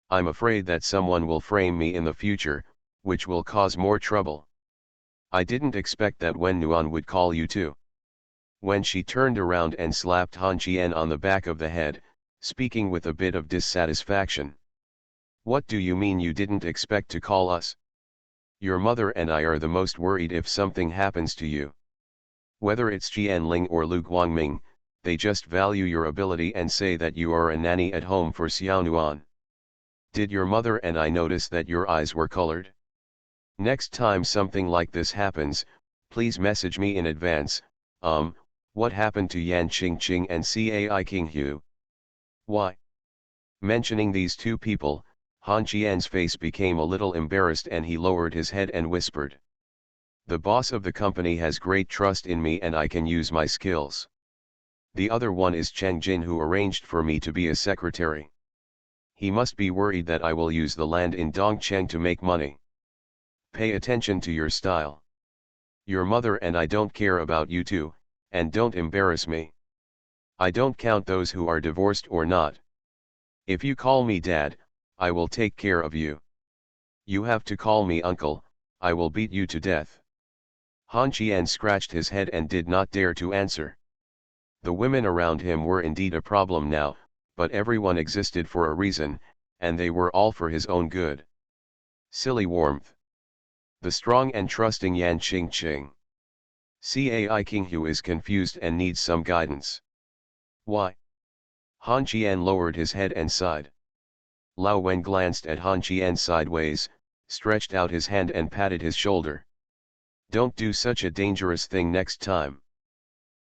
I'm afraid that someone will frame me in the future, which will cause more trouble. I didn't expect that Wen Nuan would call you too. When she turned around and slapped Han Qian on the back of the head, speaking with a bit of dissatisfaction. "What do you mean you didn't expect to call us? Your mother and I are the most worried if something happens to you. Whether it's Qianling or Lu Guangming, they just value your ability and say that you are a nanny at home for Xiaonuan. Did your mother and I notice that your eyes were colored? Next time something like this happens, please message me in advance. What happened to Yan Qingqing and Cai Qinghu?" "Why?" Mentioning these two people, Han Qian's face became a little embarrassed and he lowered his head and whispered. "The boss of the company has great trust in me and I can use my skills. The other one is Cheng Jin, who arranged for me to be a secretary. He must be worried that I will use the land in Dongcheng to make money. Pay attention to your style. Your mother and I don't care about you two, and don't embarrass me. I don't count those who are divorced or not. If you call me dad, I will take care of you. You have to call me uncle, I will beat you to death." Han Qian scratched his head and did not dare to answer. The women around him were indeed a problem now, but everyone existed for a reason, and they were all for his own good. Silly warmth. The strong and trusting Yan Qingqing. Cai Qinghu is confused and needs some guidance. "Why?" Han Qian lowered his head and sighed. Lao Wen glanced at Han Qian sideways, stretched out his hand and patted his shoulder. "Don't do such a dangerous thing next time.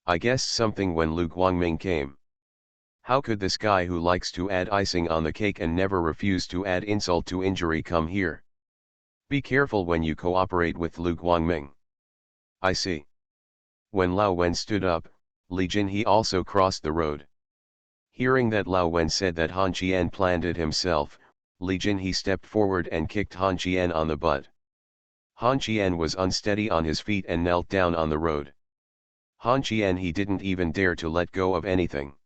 I guessed something when Lu Guangming came. How could this guy who likes to add icing on the cake and never refuse to add insult to injury come here? Be careful when you cooperate with Lu Guangming." "I see." When Lao Wen stood up, Li Jinhe also crossed the road. Hearing that Lao Wen said that Han Qian planned it himself, Li Jinhe stepped forward and kicked Han Qian on the butt. Han Qian was unsteady on his feet and knelt down on the road. Han Qian he didn't even dare to let go of anything.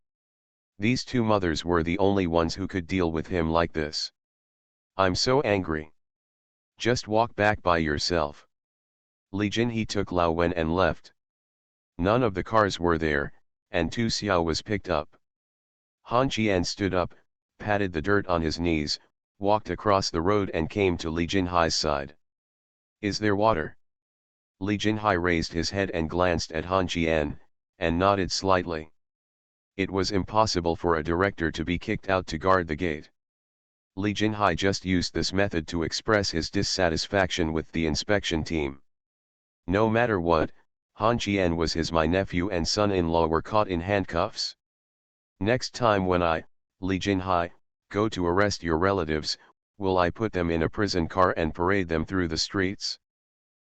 These two mothers were the only ones who could deal with him like this. "I'm so angry. Just walk back by yourself." Li Jinhe took Lao Wen and left. None of the cars were there, and Tu Xiao was picked up. Han Qian stood up, patted the dirt on his knees, walked across the road and came to Li Jinhe's side. "Is there water?" Li Jinhe raised his head and glanced at Han Qian, and nodded slightly. It was impossible for a director to be kicked out to guard the gate. Li Jinhe just used this method to express his dissatisfaction with the inspection team. No matter what, Han Qian was my nephew and son-in-law were caught in handcuffs. Next time when I, Li Jinhe, go to arrest your relatives, will I put them in a prison car and parade them through the streets?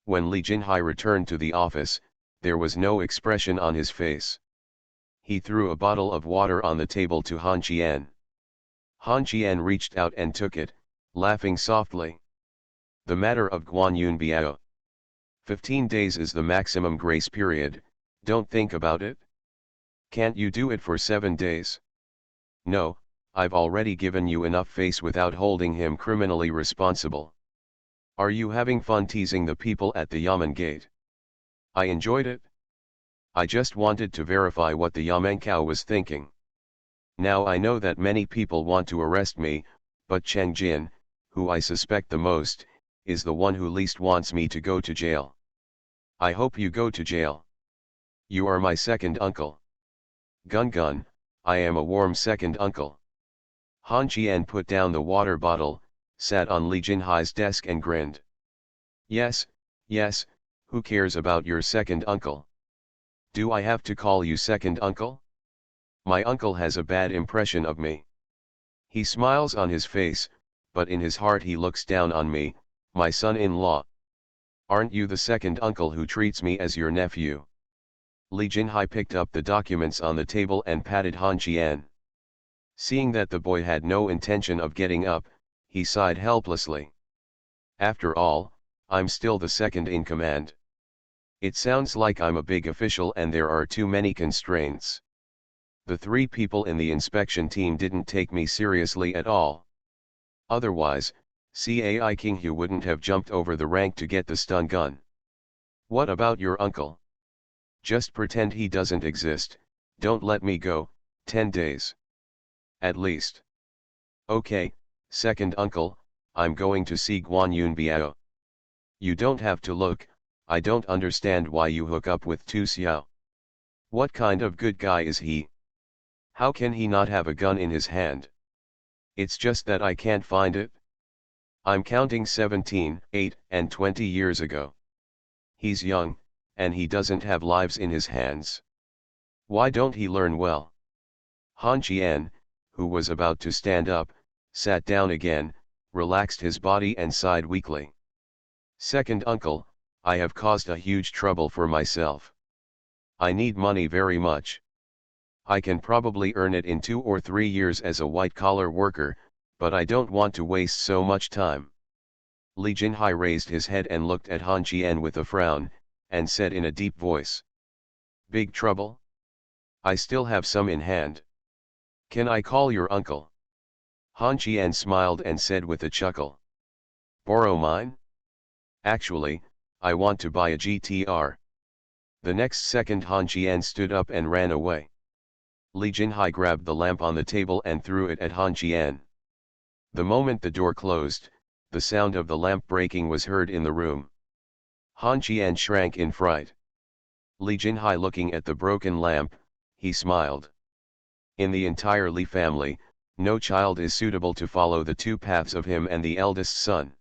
When Li Jinhe returned to the office, there was no expression on his face. He threw a bottle of water on the table to Han Qian. Han Qian reached out and took it, laughing softly. "The matter of Guan Yun Biao. 15 days is the maximum grace period, don't think about it. Can't you do it for 7 days? No, I've already given you enough face without holding him criminally responsible. Are you having fun teasing the people at the Yamen gate? I enjoyed it. I just wanted to verify what the Yamenkao was thinking. Now I know that many people want to arrest me, but Cheng Jin, who I suspect the most, is the one who least wants me to go to jail. I hope you go to jail. You are my second uncle. Gun gun, I am a warm second uncle. Han Jian put down the water bottle, sat on Li Jinhai's desk and grinned. Yes, yes, who cares about your second uncle? Do I have to call you second uncle? My uncle has a bad impression of me. He smiles on his face, but in his heart he looks down on me, my son-in-law. Aren't you the second uncle who treats me as your nephew? Li Jinhai picked up the documents on the table and patted Han Jian. Seeing that the boy had no intention of getting up, he sighed helplessly. After all, I'm still the second in command. It sounds like I'm a big official and there are too many constraints. The 3 people in the inspection team didn't take me seriously at all. Otherwise, Cai King Hu wouldn't have jumped over the rank to get the stun gun. What about your uncle? Just pretend he doesn't exist, don't let me go, 10 days. At least. Okay, second uncle, I'm going to see Guan Yun Biao. You don't have to look, I don't understand why you hook up with Tu Xiao. What kind of good guy is he? How can he not have a gun in his hand? It's just that I can't find it. I'm counting 17, 8, and 20 years ago. He's young, and he doesn't have lives in his hands. Why don't he learn well? Han Jian, who was about to stand up, sat down again, relaxed his body and sighed weakly. Second uncle, I have caused a huge trouble for myself. I need money very much. I can probably earn it in 2 or 3 years as a white-collar worker, but I don't want to waste so much time. Li Jinhai raised his head and looked at Han Jian with a frown, and said in a deep voice. Big trouble? I still have some in hand. Can I call your uncle? Han Jian smiled and said with a chuckle. Borrow mine? Actually, I want to buy a GTR. The next second Han Jian stood up and ran away. Li Jinhai grabbed the lamp on the table and threw it at Han Jian. The moment the door closed, the sound of the lamp breaking was heard in the room. Han Jian shrank in fright. Li Jinhai looking at the broken lamp, he smiled. In the entire Li family, no child is suitable to follow the 2 paths of him and the eldest son.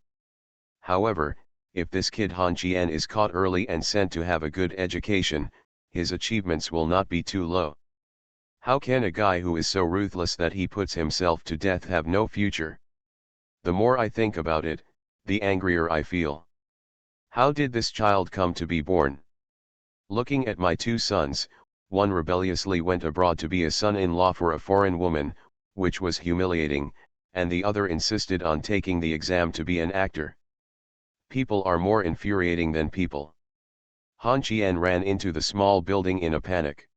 However, if this kid Han Jian is caught early and sent to have a good education, his achievements will not be too low. How can a guy who is so ruthless that he puts himself to death have no future? The more I think about it, the angrier I feel. How did this child come to be born? Looking at my 2 sons, one rebelliously went abroad to be a son-in-law for a foreign woman, which was humiliating, and the other insisted on taking the exam to be an actor. People are more infuriating than people. Han Jian ran into the small building in a panic.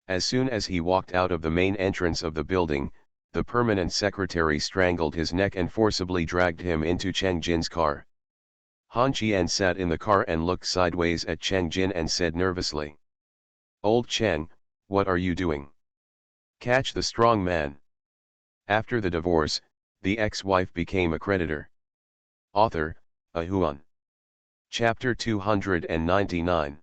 As soon as he walked out of the main entrance of the building, the permanent secretary strangled his neck and forcibly dragged him into Cheng Jin's car. Han Jian sat in the car and looked sideways at Cheng Jin and said nervously. Old Cheng, what are you doing? Catch the strong man. After the divorce, the ex-wife became a creditor. Author, Ahuan. Chapter 299.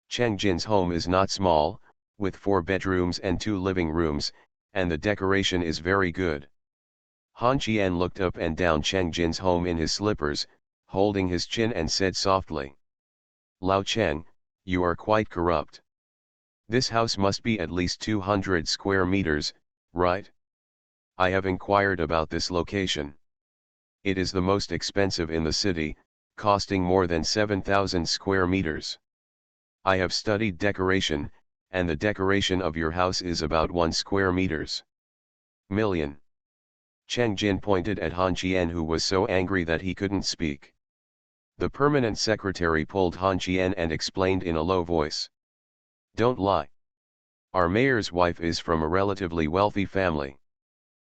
Cheng Jin's home is not small, with 4 bedrooms and 2 living rooms, and the decoration is very good. Han Jian looked up and down Cheng Jin's home in his slippers, holding his chin and said softly. Lao Cheng, you are quite corrupt. This house must be at least 200 square meters, right? I have inquired about this location. It is the most expensive in the city, costing more than 7,000 square meters. I have studied decoration, and the decoration of your house is about 1 square meters. Million. Cheng Jin pointed at Han Jian, who was so angry that he couldn't speak. The permanent secretary pulled Han Jian and explained in a low voice. Don't lie. Our mayor's wife is from a relatively wealthy family.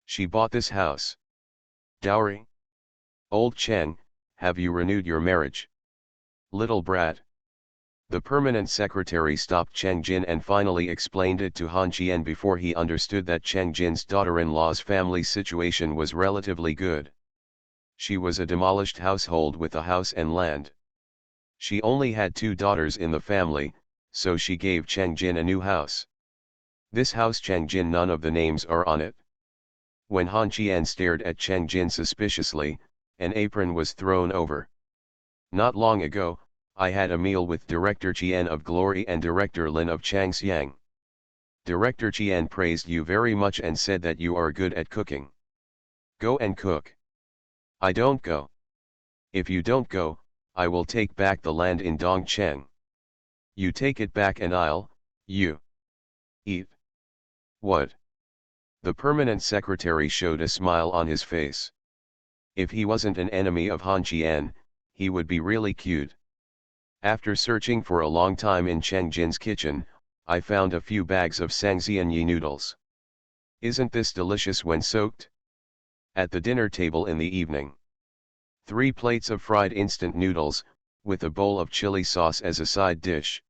She bought this house. Dowry? Old Cheng, have you renewed your marriage? Little brat. The permanent secretary stopped Cheng Jin and finally explained it to Han Jian before he understood that Cheng Jin's daughter-in-law's family situation was relatively good. She was a demolished household with a house and land. She only had 2 daughters in the family, so she gave Cheng Jin a new house. This house Cheng Jin, none of the names are on it. When Han Qian stared at Cheng Jin suspiciously, an apron was thrown over. Not long ago, I had a meal with Director Qian of Glory and Director Lin of Changxiang. Director Qian praised you very much and said that you are good at cooking. Go and cook. I don't go. If you don't go, I will take back the land in Dongcheng. You take it back and you eat. What? The permanent secretary showed a smile on his face. If he wasn't an enemy of Han Qian, he would be really cute. After searching for a long time in Cheng Jin's kitchen, I found a few bags of Sangxianyi noodles. Isn't this delicious when soaked? At the dinner table in the evening. 3 plates of fried instant noodles, with a bowl of chili sauce as a side dish.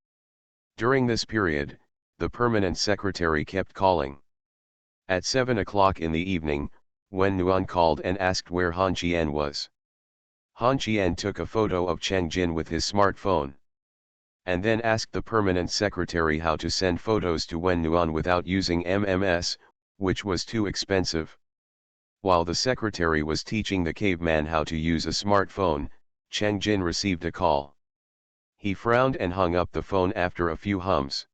During this period, the permanent secretary kept calling. At 7 o'clock in the evening, Wen Nuan called and asked where Han Qian was. Han Qian took a photo of Cheng Jin with his smartphone. And then asked the permanent secretary how to send photos to Wen Nuan without using MMS, which was too expensive. While the secretary was teaching the caveman how to use a smartphone, Cheng Jin received a call. He frowned and hung up the phone after a few hums.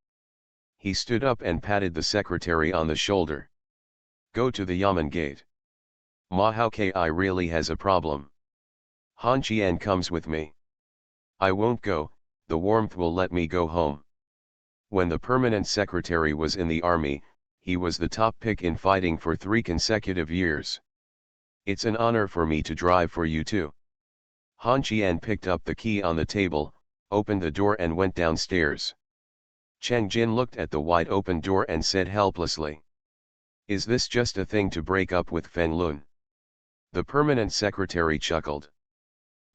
He stood up and patted the secretary on the shoulder. Go to the Yamen gate. Ma Hao Ki really has a problem. Han Qian comes with me. I won't go, the warmth will let me go home. When the permanent secretary was in the army, he was the top pick in fighting for 3 consecutive years. It's an honor for me to drive for you too. Han Qian picked up the key on the table, opened the door and went downstairs. Cheng Jin looked at the wide open door and said helplessly. Is this just a thing to break up with Feng Lun? The permanent secretary chuckled.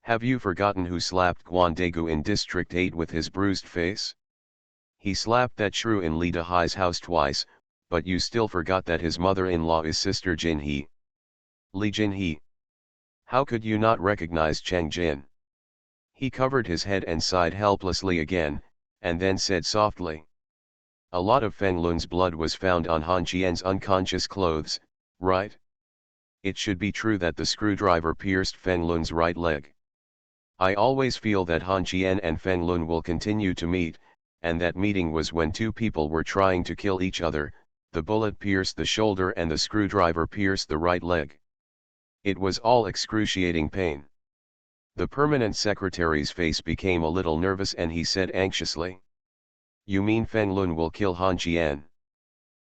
Have you forgotten who slapped Guan Degu in District 8 with his bruised face? He slapped that shrew in Li Dehai's house twice, but you still forgot that his mother-in-law is Sister Jin He. Li Jin He. How could you not recognize Cheng Jin? He covered his head and sighed helplessly again, and then said softly. A lot of Feng Lun's blood was found on Han Qian's unconscious clothes, right? It should be true that the screwdriver pierced Feng Lun's right leg. I always feel that Han Qian and Feng Lun will continue to meet, and that meeting was when 2 people were trying to kill each other, the bullet pierced the shoulder and the screwdriver pierced the right leg. It was all excruciating pain. The permanent secretary's face became a little nervous and he said anxiously. You mean Feng Lun will kill Han Qian?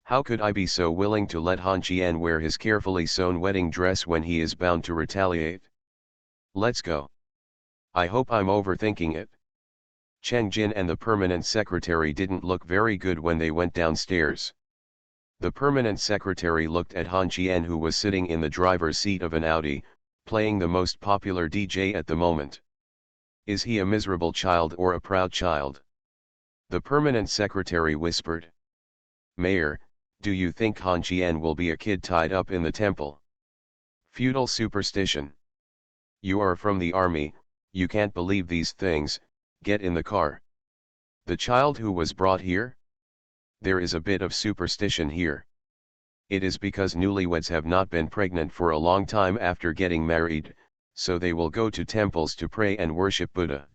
How could I be so willing to let Han Qian wear his carefully sewn wedding dress when he is bound to retaliate? Let's go. I hope I'm overthinking it. Cheng Jin and the permanent secretary didn't look very good when they went downstairs. The permanent secretary looked at Han Qian, who was sitting in the driver's seat of an Audi, playing the most popular DJ at the moment. Is he a miserable child or a proud child? The permanent secretary whispered. Mayor, do you think Han Qian will be a kid tied up in the temple? Feudal superstition. You are from the army, you can't believe these things, get in the car. The child who was brought here? There is a bit of superstition here. It is because newlyweds have not been pregnant for a long time after getting married, so they will go to temples to pray and worship Buddha.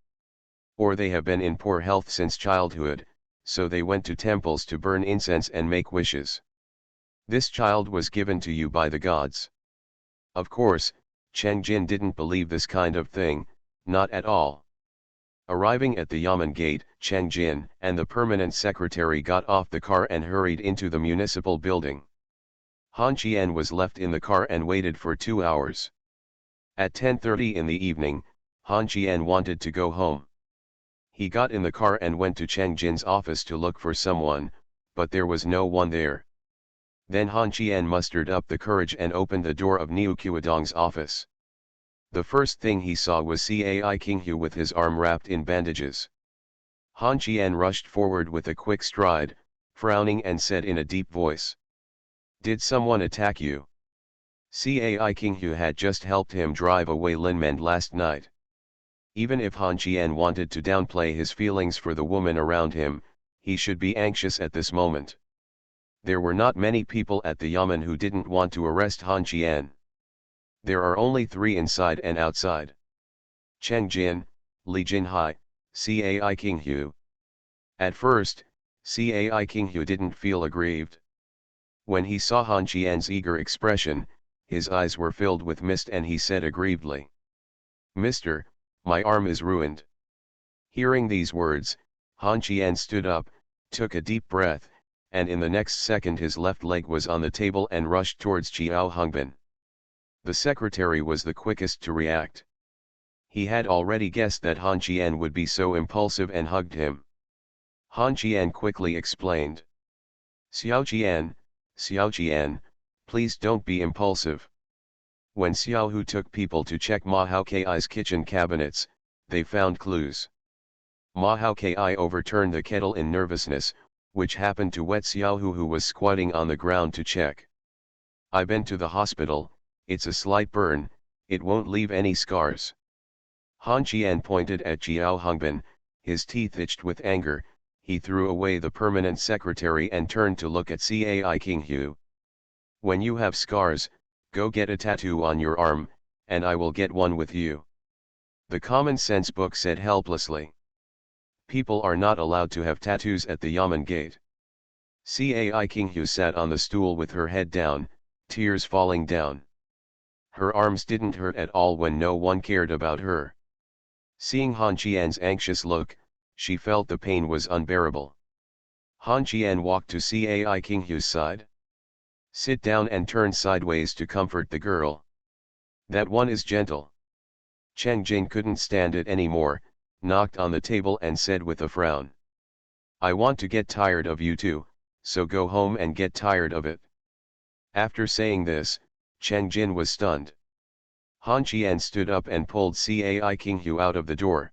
Or they have been in poor health since childhood, so they went to temples to burn incense and make wishes. This child was given to you by the gods. Of course, Cheng Jin didn't believe this kind of thing, not at all. Arriving at the Yamen gate, Cheng Jin and the permanent secretary got off the car and hurried into the municipal building. Han Qian was left in the car and waited for 2 hours. At 10:30 in the evening, Han Qian wanted to go home. He got in the car and went to Cheng Jin's office to look for someone, but there was no one there. Then Han Qian mustered up the courage and opened the door of Niu Qiudong's office. The first thing he saw was Cai Qinghu with his arm wrapped in bandages. Han Qian rushed forward with a quick stride, frowning and said in a deep voice. Did someone attack you? Cai Qinghu had just helped him drive away Lin Mend last night. Even if Han Qian wanted to downplay his feelings for the woman around him, he should be anxious at this moment. There were not many people at the Yamen who didn't want to arrest Han Qian. There are only 3 inside and outside. Cheng Jin, Li Jinhai, Cai Qinghu. At first, Cai Qinghu didn't feel aggrieved. When he saw Han Qian's eager expression, his eyes were filled with mist and he said aggrievedly, "Mister, my arm is ruined." Hearing these words, Han Qian stood up, took a deep breath, and in the next second his left leg was on the table and rushed towards Xiao Hongbin. The secretary was the quickest to react. He had already guessed that Han Qian would be so impulsive and hugged him. Han Qian quickly explained. Xiao Qian, please don't be impulsive." When Xiao Hu took people to check Ma Hao Ki's kitchen cabinets, they found clues. Ma Hao Ki overturned the kettle in nervousness, which happened to wet Xiao Hu, who was squatting on the ground to check. "I've been to the hospital, it's a slight burn, it won't leave any scars." Han Qian pointed at Xiao Hongbin, his teeth itched with anger. He threw away the permanent secretary and turned to look at Cai Qinghu. "When you have scars, go get a tattoo on your arm, and I will get one with you." The common sense book said helplessly. People are not allowed to have tattoos at the Yamen gate. Cai Qinghu sat on the stool with her head down, tears falling down. Her arms didn't hurt at all when no one cared about her. Seeing Han Qian's anxious look, she felt the pain was unbearable. Han Qian walked to Cai Qinghu's side. "Sit down and turn sideways to comfort the girl. That one is gentle." Cheng Jin couldn't stand it anymore, knocked on the table and said with a frown, "I want to get tired of you too, so go home and get tired of it." After saying this, Cheng Jin was stunned. Han Qian stood up and pulled Cai Qinghu out of the door.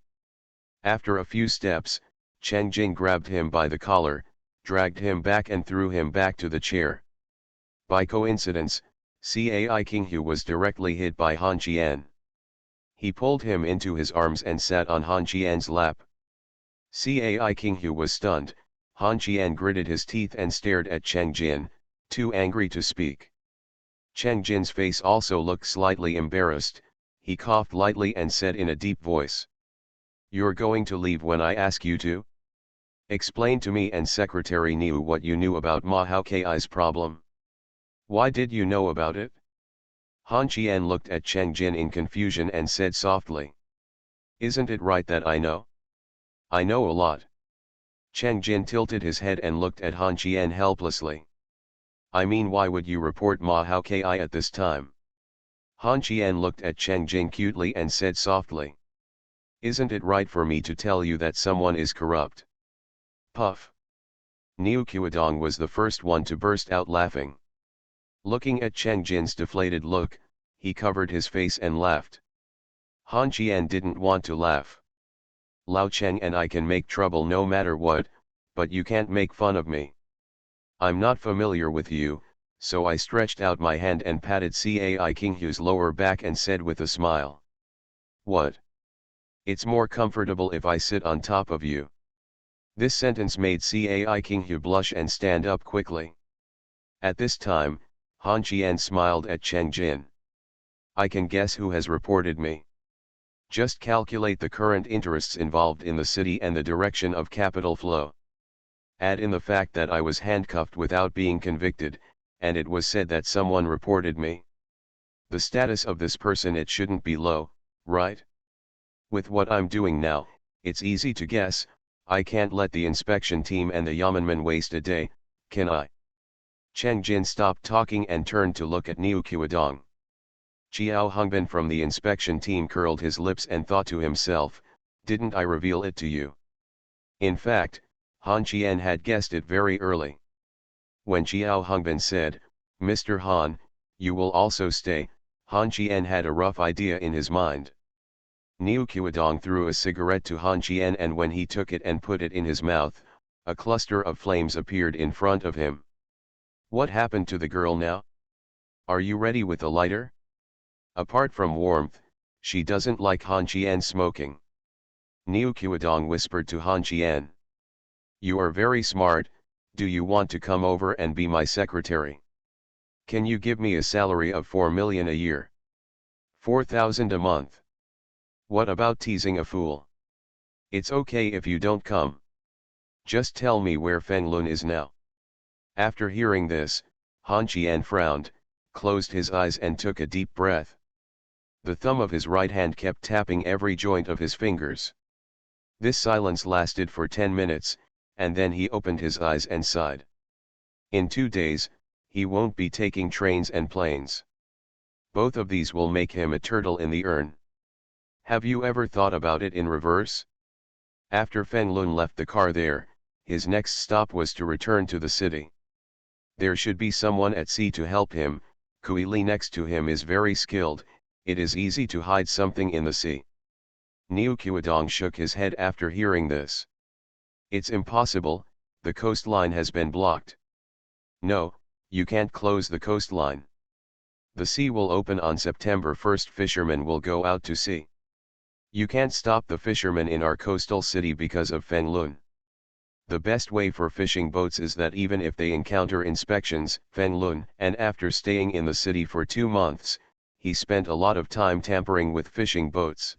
After a few steps, Cheng Jin grabbed him by the collar, dragged him back and threw him back to the chair. By coincidence, Cai Qinghu was directly hit by Han Qian. He pulled him into his arms and sat on Han Qian's lap. Cai Qinghu was stunned. Han Qian gritted his teeth and stared at Cheng Jin, too angry to speak. Cheng Jin's face also looked slightly embarrassed. He coughed lightly and said in a deep voice, "You're going to leave when I ask you to? Explain to me and Secretary Niu what you knew about Ma Hao Ki's problem. Why did you know about it?" Han Qian looked at Cheng Jin in confusion and said softly, "Isn't it right that I know? I know a lot." Cheng Jin tilted his head and looked at Han Qian helplessly. "I mean, why would you report Ma Hao Ki at this time?" Han Qian looked at Cheng Jin cutely and said softly, "Isn't it right for me to tell you that someone is corrupt?" Puff. Niu Qiudong was the first one to burst out laughing. Looking at Cheng Jin's deflated look, he covered his face and laughed. Han Qian didn't want to laugh. "Lao Cheng and I can make trouble no matter what, but you can't make fun of me. I'm not familiar with you," so I stretched out my hand and patted Cai Qinghu's lower back and said with a smile, "What? It's more comfortable if I sit on top of you." This sentence made Cai Qinghu blush and stand up quickly. At this time, Han Qian smiled at Cheng Jin. "I can guess who has reported me. Just calculate the current interests involved in the city and the direction of capital flow. Add in the fact that I was handcuffed without being convicted, and it was said that someone reported me. The status of this person, it shouldn't be low, right? With what I'm doing now, it's easy to guess. I can't let the inspection team and the Yamanmen waste a day, can I?" Cheng Jin stopped talking and turned to look at Niu Qiudong. Xiao Hongbin from the inspection team curled his lips and thought to himself, "Didn't I reveal it to you?" In fact, Han Qian had guessed it very early. When Xiao Hongbin said, "Mr. Han, you will also stay," Han Qian had a rough idea in his mind. Niu Qiudong threw a cigarette to Han Qian, and when he took it and put it in his mouth, a cluster of flames appeared in front of him. "What happened to the girl now? Are you ready with a lighter?" Apart from warmth, she doesn't like Han Qian smoking. Niu Qiudong whispered to Han Qian. "You are very smart, Do you want to come over and be my secretary? Can you give me a salary of 4 million a year? 4,000 a month. What about teasing a fool? It's okay if you don't come. Just tell me where Feng Lun is now. After hearing this, Han Qian frowned, closed his eyes and took a deep breath. The thumb of his right hand kept tapping every joint of his fingers. This silence lasted for 10 minutes, and then he opened his eyes and sighed. In 2 days, he won't be taking trains and planes. Both of these will make him a turtle in the urn. Have you ever thought about it in reverse? After Feng Lun left the car there, his next stop was to return to the city. There should be someone at sea to help him. Kui Li next to him is very skilled, it is easy to hide something in the sea. Niu Qiudong shook his head after hearing this. It's impossible, the coastline has been blocked. No, you can't close the coastline. The sea will open on September 1st. Fishermen will go out to sea. You can't stop the fishermen in our coastal city because of Feng Lun. The best way for fishing boats is that even if they encounter inspections, Feng Lun, and after staying in the city for 2 months, he spent a lot of time tampering with fishing boats.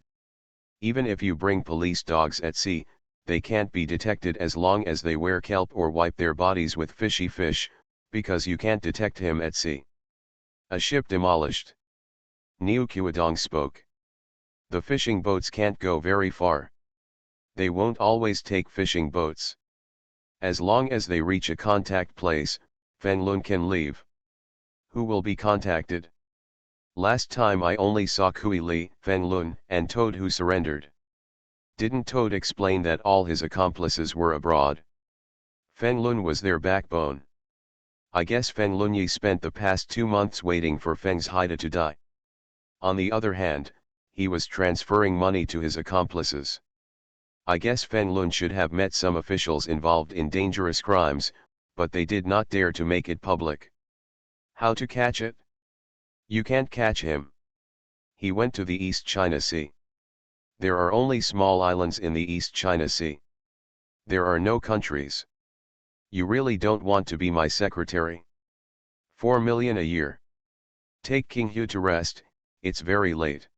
Even if you bring police dogs at sea, they can't be detected as long as they wear kelp or wipe their bodies with fishy fish, because you can't detect him at sea. A ship demolished. Niu Qiudong spoke. The fishing boats can't go very far. They won't always take fishing boats. As long as they reach a contact place, Feng Lun can leave. Who will be contacted? Last time I only saw Kui Li, Feng Lun, and Toad who surrendered. Didn't Toad explain that all his accomplices were abroad? Feng Lun was their backbone. I guess Feng Lunyi spent the past 2 months waiting for Feng's Haida to die. On the other hand, he was transferring money to his accomplices. I guess Feng Lun should have met some officials involved in dangerous crimes, but they did not dare to make it public. How to catch it? You can't catch him. He went to the East China Sea. There are only small islands in the East China Sea. There are no countries. You really don't want to be my secretary? 4 million a year. Take King Hu to rest, it's very late.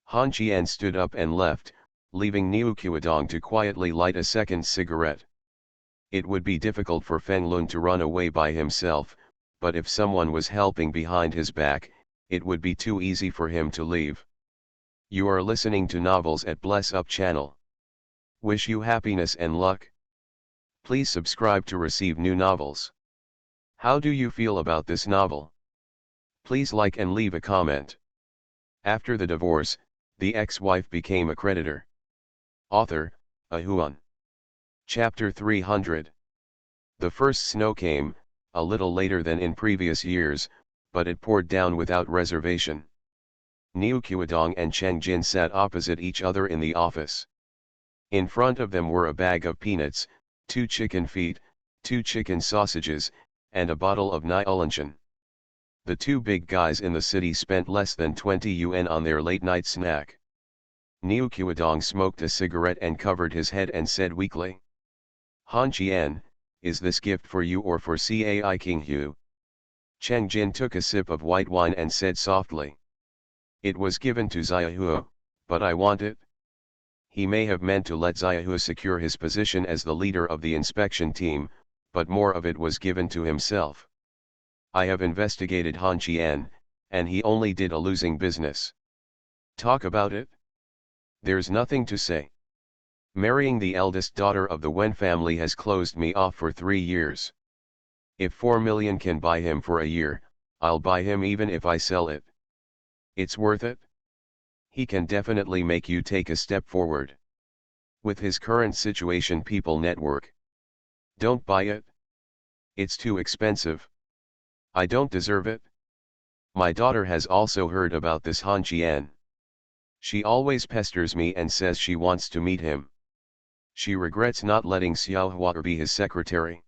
Han Qian stood up and left, leaving Niu Qiudong to quietly light a second cigarette. It would be difficult for Feng Lun to run away by himself, but if someone was helping behind his back, it would be too easy for him to leave. You are listening to Novels at Bless Up channel. Wish you happiness and luck. Please subscribe to receive new novels. How do you feel about this novel? Please like and leave a comment. After the divorce, the ex-wife became a creditor. Author, Ahuan. Chapter 300. The first snow came, a little later than in previous years, but it poured down without reservation. Niu Qiudong and Cheng Jin sat opposite each other in the office. In front of them were a bag of peanuts, 2 chicken feet, 2 chicken sausages, and a bottle of Nyolanchen. The 2 big guys in the city spent less than 20 yuan on their late-night snack. Niu Qiudong smoked a cigarette and covered his head and said weakly. Han Qian, is this gift for you or for Cai King Hu? Cheng Jin took a sip of white wine and said softly. It was given to Xiaohu, but I want it. He may have meant to let Xiaohu secure his position as the leader of the inspection team, but more of it was given to himself. I have investigated Han Qian, and he only did a losing business. Talk about it? There's nothing to say. Marrying the eldest daughter of the Wen family has closed me off for 3 years. If 4 million can buy him for a year, I'll buy him even if I sell it. It's worth it? He can definitely make you take a step forward. With his current situation, people network. Don't buy it. It's too expensive. I don't deserve it. My daughter has also heard about this Han Qian. She always pesters me and says she wants to meet him. She regrets not letting Xiaohua be his secretary.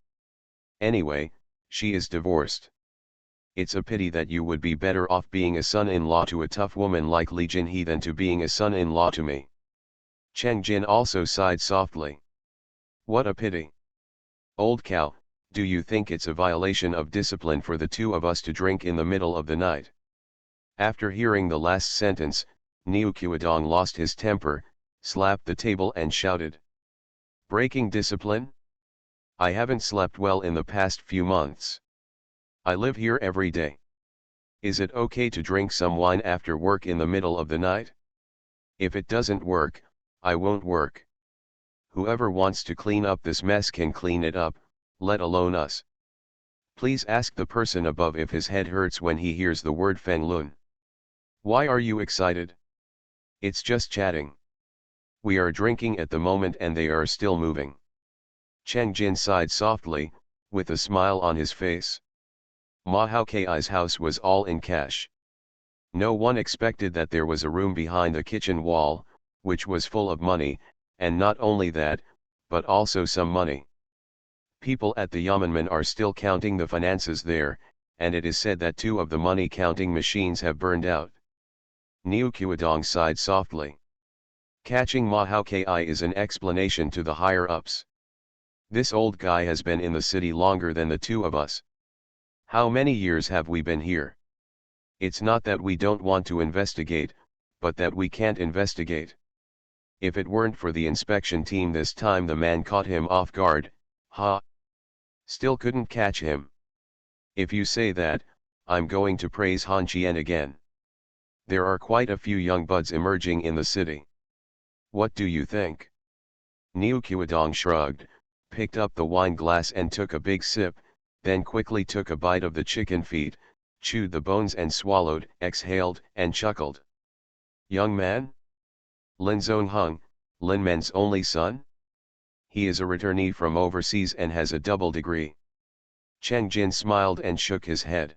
Anyway, she is divorced. It's a pity that you would be better off being a son-in-law to a tough woman like Li Jinhe than to being a son-in-law to me. Cheng Jin also sighed softly. What a pity. Old cow, Do you think it's a violation of discipline for the two of us to drink in the middle of the night? After hearing the last sentence, Niukiwadong lost his temper, slapped the table and shouted. Breaking discipline? I haven't slept well in the past few months. I live here every day. Is it okay to drink some wine after work in the middle of the night? If it doesn't work, I won't work. Whoever wants to clean up this mess can clean it up, let alone us. Please ask the person above if his head hurts when he hears the word Feng Lun. Why are you excited? It's just chatting. We are drinking at the moment and they are still moving. Cheng Jin sighed softly, with a smile on his face. Ma Hao Kai's house was all in cash. No one expected that there was a room behind the kitchen wall, which was full of money, and not only that, but also some money. People at the Yamanmen are still counting the finances there, and it is said that 2 of the money counting machines have burned out. Niukiwadong sighed softly. Catching Ma Hao Kai is an explanation to the higher-ups. This old guy has been in the city longer than the 2 of us. How many years have we been here? It's not that we don't want to investigate, but that we can't investigate. If it weren't for the inspection team this time the man caught him off guard, Still couldn't catch him. If you say that, I'm going to praise Han Chien again. There are quite a few young buds emerging in the city. What do you think? Niukiwadong shrugged, picked up the wine glass and took a big sip, then quickly took a bite of the chicken feet, chewed the bones and swallowed, exhaled, and chuckled. Young man? Lin Zongheng, Lin Men's only son? He is a returnee from overseas and has a double degree. Cheng Jin smiled and shook his head.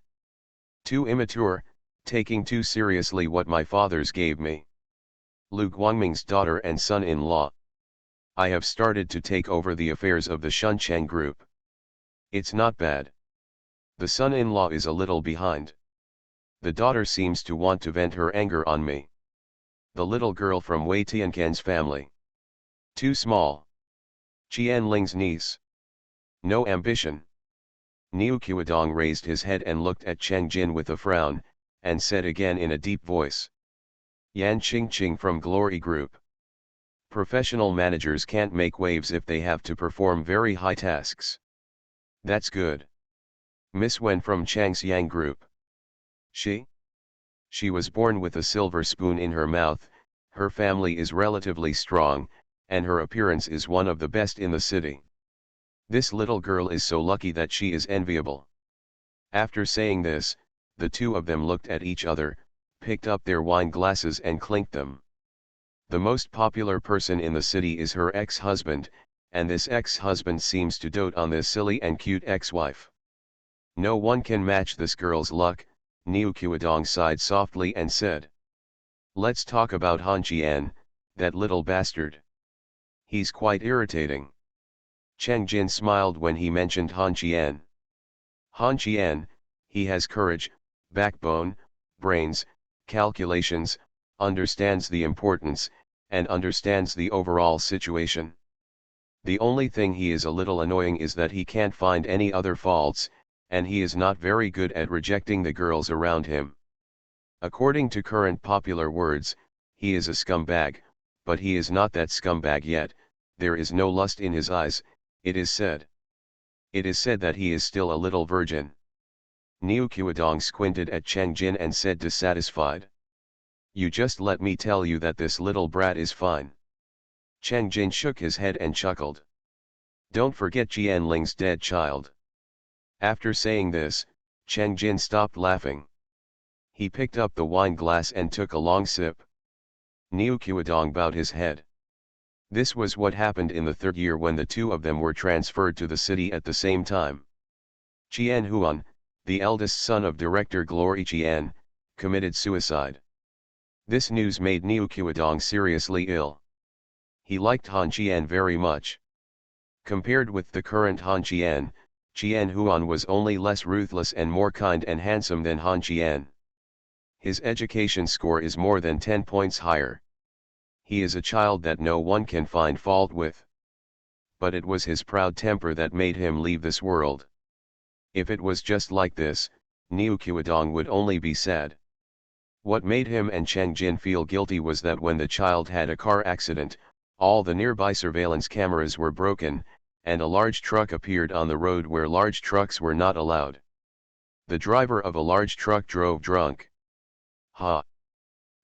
Too immature, taking too seriously what my fathers gave me. Lu Guangming's daughter and son-in-law. I have started to take over the affairs of the Shuncheng group. It's not bad. The son-in-law is a little behind. The daughter seems to want to vent her anger on me. The little girl from Wei Tianquan's family. Too small. Qian Ling's niece. No ambition. Niukiwadong raised his head and looked at Cheng Jin with a frown, and said again in a deep voice. Yan Qingqing from Glory Group. Professional managers can't make waves if they have to perform very high tasks. That's good. Miss Wen from Changxiang Group. She was born with a silver spoon in her mouth, her family is relatively strong, and her appearance is one of the best in the city. This little girl is so lucky that she is enviable. After saying this, the 2 of them looked at each other, picked up their wine glasses and clinked them. The most popular person in the city is her ex-husband, and this ex-husband seems to dote on this silly and cute ex-wife. No one can match this girl's luck, Niukiwadong sighed softly and said. Let's talk about Han Chien, that little bastard. He's quite irritating. Cheng Jin smiled when he mentioned Han Chien. Han Chien, he has courage, backbone, brains, calculations, understands the importance, and understands the overall situation. The only thing he is a little annoying is that he can't find any other faults, and he is not very good at rejecting the girls around him. According to current popular words, he is a scumbag, but he is not that scumbag yet, there is no lust in his eyes, it is said. It is said that he is still a little virgin. Niukiwadong squinted at Cheng Jin and said dissatisfied. You just let me tell you that this little brat is fine. Cheng Jin shook his head and chuckled. Don't forget Jian Ling's dead child. After saying this, Cheng Jin stopped laughing. He picked up the wine glass and took a long sip. Niukiwadong bowed his head. This was what happened in the 3rd year when the 2 of them were transferred to the city at the same time. Qian Huan, the eldest son of Director Glory Qian, committed suicide. This news made Niukiwadong seriously ill. He liked Han Qian very much. Compared with the current Han Qian, Qian Huan was only less ruthless and more kind and handsome than Han Qian. His education score is more than 10 points higher. He is a child that no one can find fault with. but it was his proud temper that made him leave this world. If it was just like this, Niu Qiudong would only be sad. What made him and Cheng Jin feel guilty was that when the child had a car accident, all the nearby surveillance cameras were broken, and a large truck appeared on the road where large trucks were not allowed. The driver of a large truck drove drunk. Ha!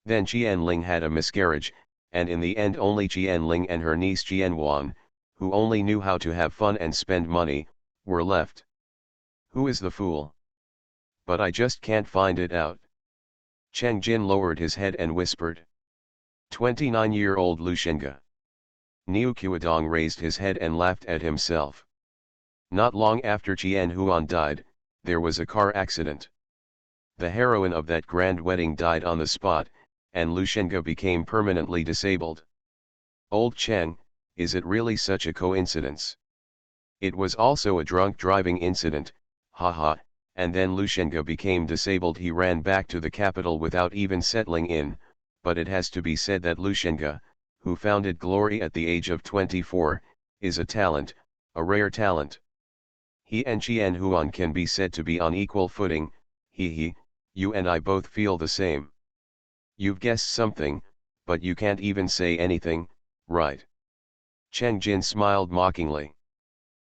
Then Qianling had a miscarriage, and in the end only Qianling and her niece Qianwan, who only knew how to have fun and spend money, were left. Who is the fool? But I just can't find it out. Cheng Jin lowered his head and whispered. 29-year-old Lushenga. Niu Qiudong raised his head and laughed at himself. Not long after Qian Huan died, there was a car accident. The heroine of that grand wedding died on the spot, and Lushenga became permanently disabled. Old Cheng, is it really such a coincidence? It was also a drunk driving incident, haha, and then Lushenga became disabled. He ran back to the capital without even settling in, but it has to be said that Lushenga, who founded Glory at the age of 24, is a talent, a rare talent. He and Qian Huan can be said to be on equal footing. You and I both feel the same. You've guessed something, but you can't even say anything, right? Cheng Jin smiled mockingly.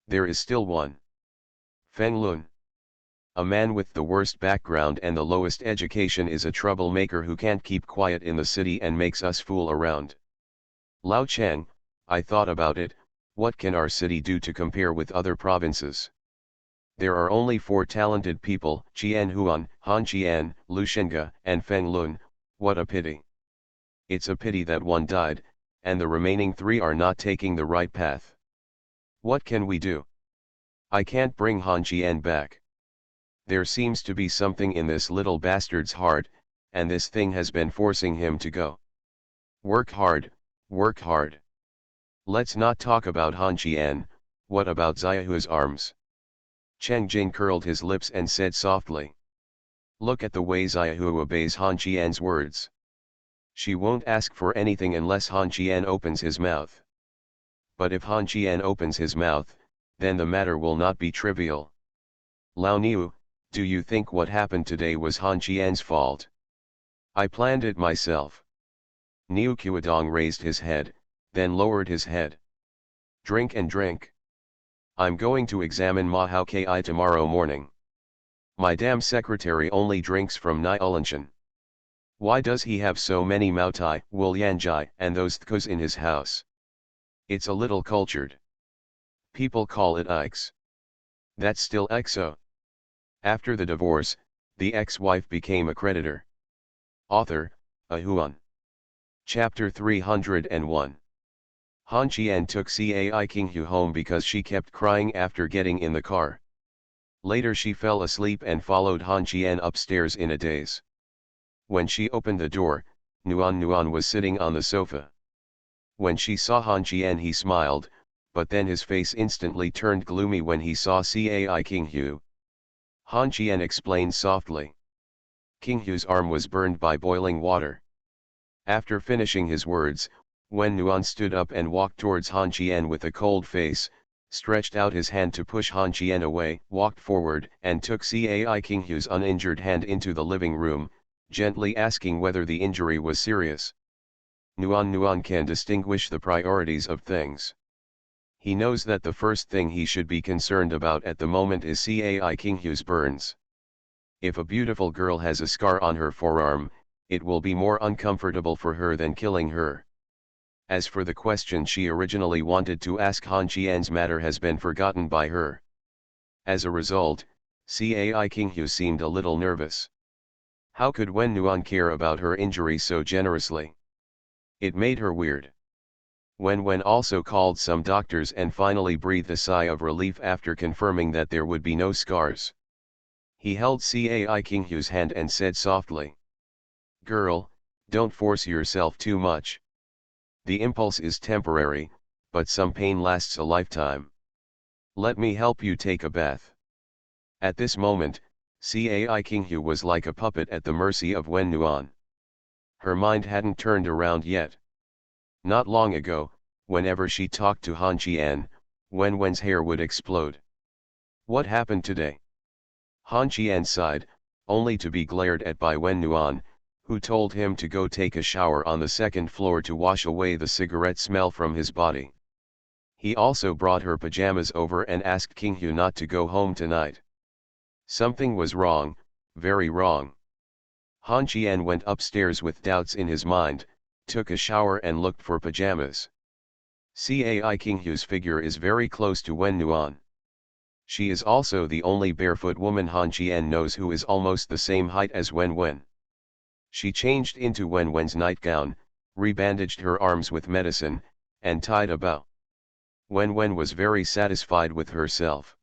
There is still one. Feng Lun. A man with the worst background and the lowest education is a troublemaker who can't keep quiet in the city and makes us fool around. Lao Cheng, I thought about it, what can our city do to compare with other provinces? There are only 4 talented people, Qian Huan, Han Qian, Lushenga, and Feng Lun. What a pity. It's a pity that one died, and the remaining 3 are not taking the right path. What can we do? I can't bring Han Qian back. There seems to be something in this little bastard's heart, and this thing has been forcing him to go. Work hard, work hard. Let's not talk about Han Qian, what about Xiaohu's arms? Cheng Jin curled his lips and said softly. Look at the way Xiaohu obeys Han Qian's words. She won't ask for anything unless Han Qian opens his mouth. But if Han Qian opens his mouth, then the matter will not be trivial. Lao Niu, do you think what happened today was Han Qian's fault? I planned it myself. Niu Qiudong raised his head, then lowered his head. Drink and drink. I'm going to examine Ma Hao Ki tomorrow morning. My damn secretary only drinks from Niulanshan. Why does he have so many Maotai, Wulyanjai, and those thkos in his house? It's a little cultured. People call it Ikes. That's still exo. After the divorce, the ex-wife became a creditor. Author, Ahuan. Chapter 301. Han Qian took Cai Qinghu home because she kept crying after getting in the car. Later she fell asleep and followed Han Qian upstairs in a daze. When she opened the door, Nuan was sitting on the sofa. When she saw Han Qian he smiled, but then his face instantly turned gloomy when he saw Cai Qinghu. Han Qian explained softly. Qinghu's arm was burned by boiling water. After finishing his words, Wen Nuan stood up and walked towards Han Qian with a cold face, stretched out his hand to push Han Qian away, walked forward and took Cai Qinghu's uninjured hand into the living room, gently asking whether the injury was serious. Nuan can distinguish the priorities of things. He knows that the first thing he should be concerned about at the moment is Cai Qinghu's burns. If a beautiful girl has a scar on her forearm, it will be more uncomfortable for her than killing her. As for the question she originally wanted to ask, Han Qian's matter has been forgotten by her. As a result, Cai Qinghu seemed a little nervous. How could Wen Nuan care about her injury so generously? It made her weird. Wen also called some doctors and finally breathed a sigh of relief after confirming that there would be no scars. He held Cai Qinghu's hand and said softly. Girl, don't force yourself too much. The impulse is temporary, but some pain lasts a lifetime. Let me help you take a bath. At this moment, Cai Qinghu was like a puppet at the mercy of Wen Nuan. Her mind hadn't turned around yet. Not long ago, whenever she talked to Han Qian, Wen's hair would explode. What happened today? Han Qian sighed, only to be glared at by Wen Nuan, who told him to go take a shower on the second floor to wash away the cigarette smell from his body. He also brought her pajamas over and asked King Hu not to go home tonight. Something was wrong, very wrong. Han Qian went upstairs with doubts in his mind, took a shower and looked for pajamas. Cai King Hu's figure is very close to Wen Nuan. She is also the only barefoot woman Han Qian knows who is almost the same height as Wen. She changed into Wen's nightgown, rebandaged her arms with medicine, and tied a bow. Wen was very satisfied with herself.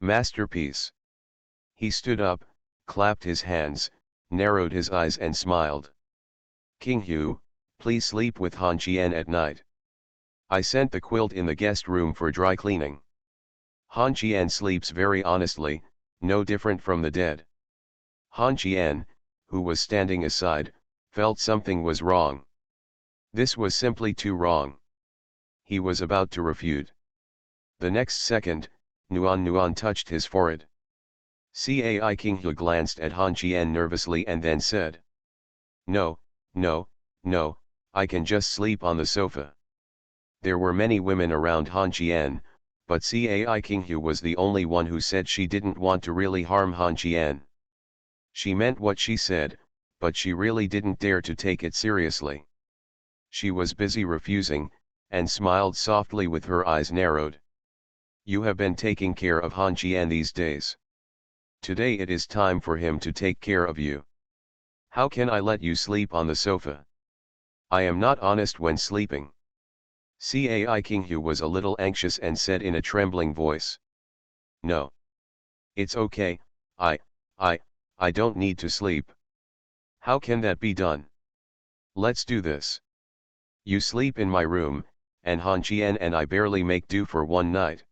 Masterpiece. He stood up, clapped his hands, narrowed his eyes and smiled. King Hu, please sleep with Han Qian at night. I sent the quilt in the guest room for dry cleaning. Han Qian sleeps very honestly, no different from the dead. Han Qian, who was standing aside, felt something was wrong. This was simply too wrong. He was about to refute. The next second, Nuan touched his forehead. Cai King Hu glanced at Han Qian nervously and then said, No, I can just sleep on the sofa. There were many women around Han Qian, but Cai King Hu was the only one who said she didn't want to really harm Han Qian. She meant what she said, but she really didn't dare to take it seriously. She was busy refusing, and smiled softly with her eyes narrowed. You have been taking care of Han Qian these days. Today it is time for him to take care of you. How can I let you sleep on the sofa? I am not honest when sleeping. Cai King Hu was a little anxious and said in a trembling voice. No. It's okay, I don't need to sleep. How can that be done? Let's do this. You sleep in my room, and Han Qian and I barely make do for one night.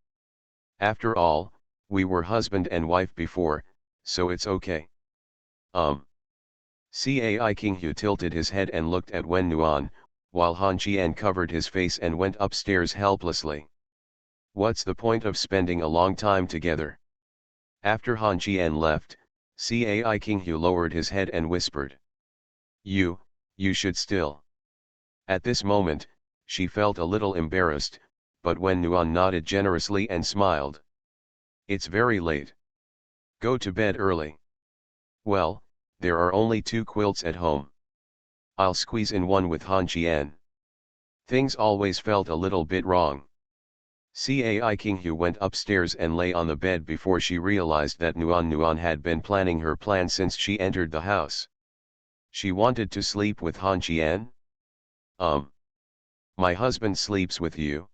After all, we were husband and wife before, so it's okay. Cai King Hu tilted his head and looked at Wen Nuan, while Han Qian covered his face and went upstairs helplessly. What's the point of spending a long time together? After Han Qian left, Cai King Hu lowered his head and whispered. You should still. At this moment, she felt a little embarrassed, but Wen Nuan nodded generously and smiled. It's very late. Go to bed early. Well, there are only 2 quilts at home. I'll squeeze in one with Han Qian. Things always felt a little bit wrong. Cai King Hu went upstairs and lay on the bed before she realized that Nuan had been planning her plan since she entered the house. She wanted to sleep with Han Qian? My husband sleeps with you.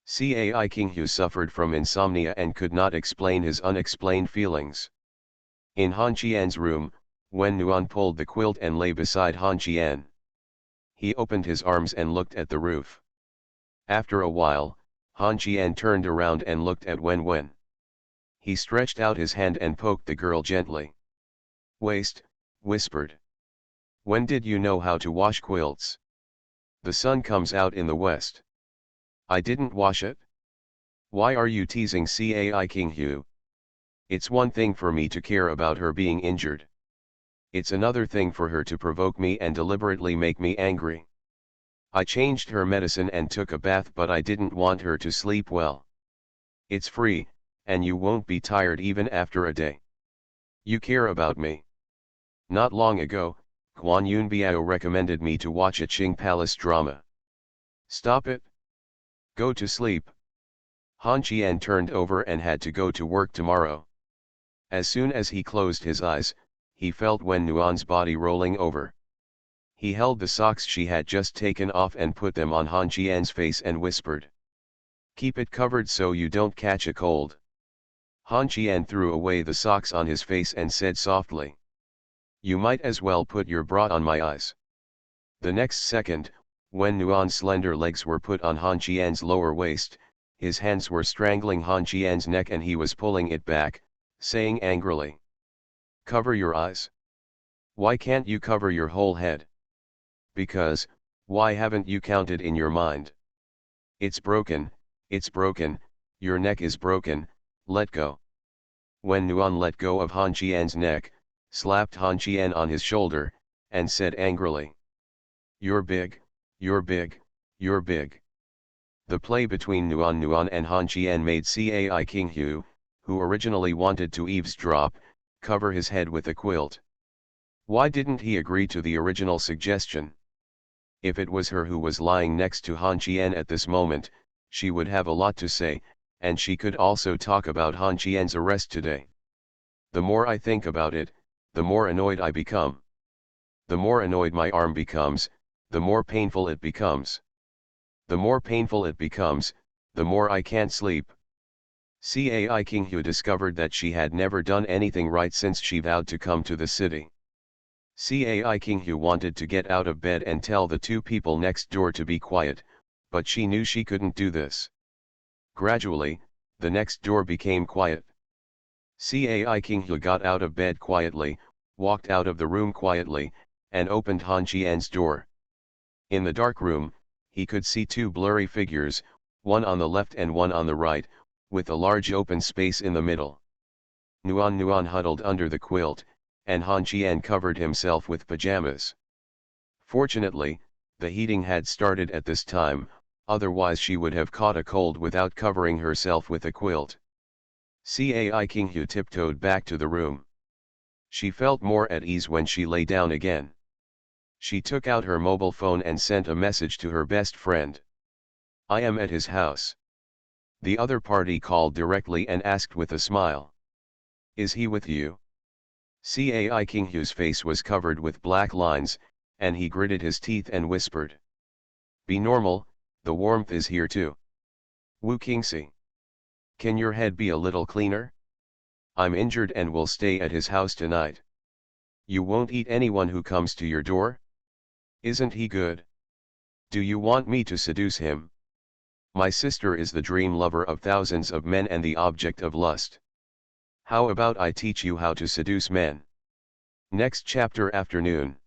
Cai King Hu suffered from insomnia and could not explain his unexplained feelings. In Han Qian's room, Wen Nuan pulled the quilt and lay beside Han Qian. He opened his arms and looked at the roof. After a while, Han Qian turned around and looked at Wen. He stretched out his hand and poked the girl gently. Waist, whispered. When did you know how to wash quilts? The sun comes out in the west. I didn't wash it? Why are you teasing Cai King Hu? It's one thing for me to care about her being injured. It's another thing for her to provoke me and deliberately make me angry. I changed her medicine and took a bath, but I didn't want her to sleep well. It's free, and you won't be tired even after a day. You care about me. Not long ago, Guan Yunbiao recommended me to watch a Qing Palace drama. Stop it. Go to sleep. Han Qian turned over and had to go to work tomorrow. As soon as he closed his eyes, he felt Wen Nuan's body rolling over. He held the socks she had just taken off and put them on Han Qian's face and whispered. Keep it covered so you don't catch a cold. Han Qian threw away the socks on his face and said softly. You might as well put your bra on my eyes. The next second, Wen Nuan's slender legs were put on Han Qian's lower waist, his hands were strangling Han Qian's neck and he was pulling it back, saying angrily. Cover your eyes. Why can't you cover your whole head? Because, why haven't you counted in your mind? It's broken, It's broken, your neck is broken, let go. When Nuan let go of Han Qian's neck, slapped Han Qian on his shoulder, and said angrily, "You're big, you're big, you're big." The play between Nuan and Han Qian made Cai King Hu, who originally wanted to eavesdrop, cover his head with a quilt. Why didn't he agree to the original suggestion? If it was her who was lying next to Han Qian at this moment, she would have a lot to say, and she could also talk about Han Qian's arrest today. The more I think about it, the more annoyed I become. The more annoyed my arm becomes, the more painful it becomes. The more painful it becomes, the more I can't sleep. Cai King Hu discovered that she had never done anything right since she vowed to come to the city. Cai King Hu wanted to get out of bed and tell the two people next door to be quiet, but she knew she couldn't do this. Gradually, the next door became quiet. Cai King Hu got out of bed quietly, walked out of the room quietly, and opened Han Qian's door. In the dark room, he could see two blurry figures, one on the left and one on the right, with a large open space in the middle. Nuan huddled under the quilt, and Han Qian covered himself with pajamas. Fortunately, the heating had started at this time, otherwise she would have caught a cold without covering herself with a quilt. Cai King Hu tiptoed back to the room. She felt more at ease when she lay down again. She took out her mobile phone and sent a message to her best friend. "I am at his house." The other party called directly and asked with a smile, "Is he with you?" Cai King Hu's face was covered with black lines, and he gritted his teeth and whispered, "Be normal, the warmth is here too. Wu Kingsi. Can your head be a little cleaner? I'm injured and will stay at his house tonight. You won't eat anyone who comes to your door? Isn't he good? Do you want me to seduce him? My sister is the dream lover of thousands of men and the object of lust. How about I teach you how to seduce men?" Next chapter afternoon.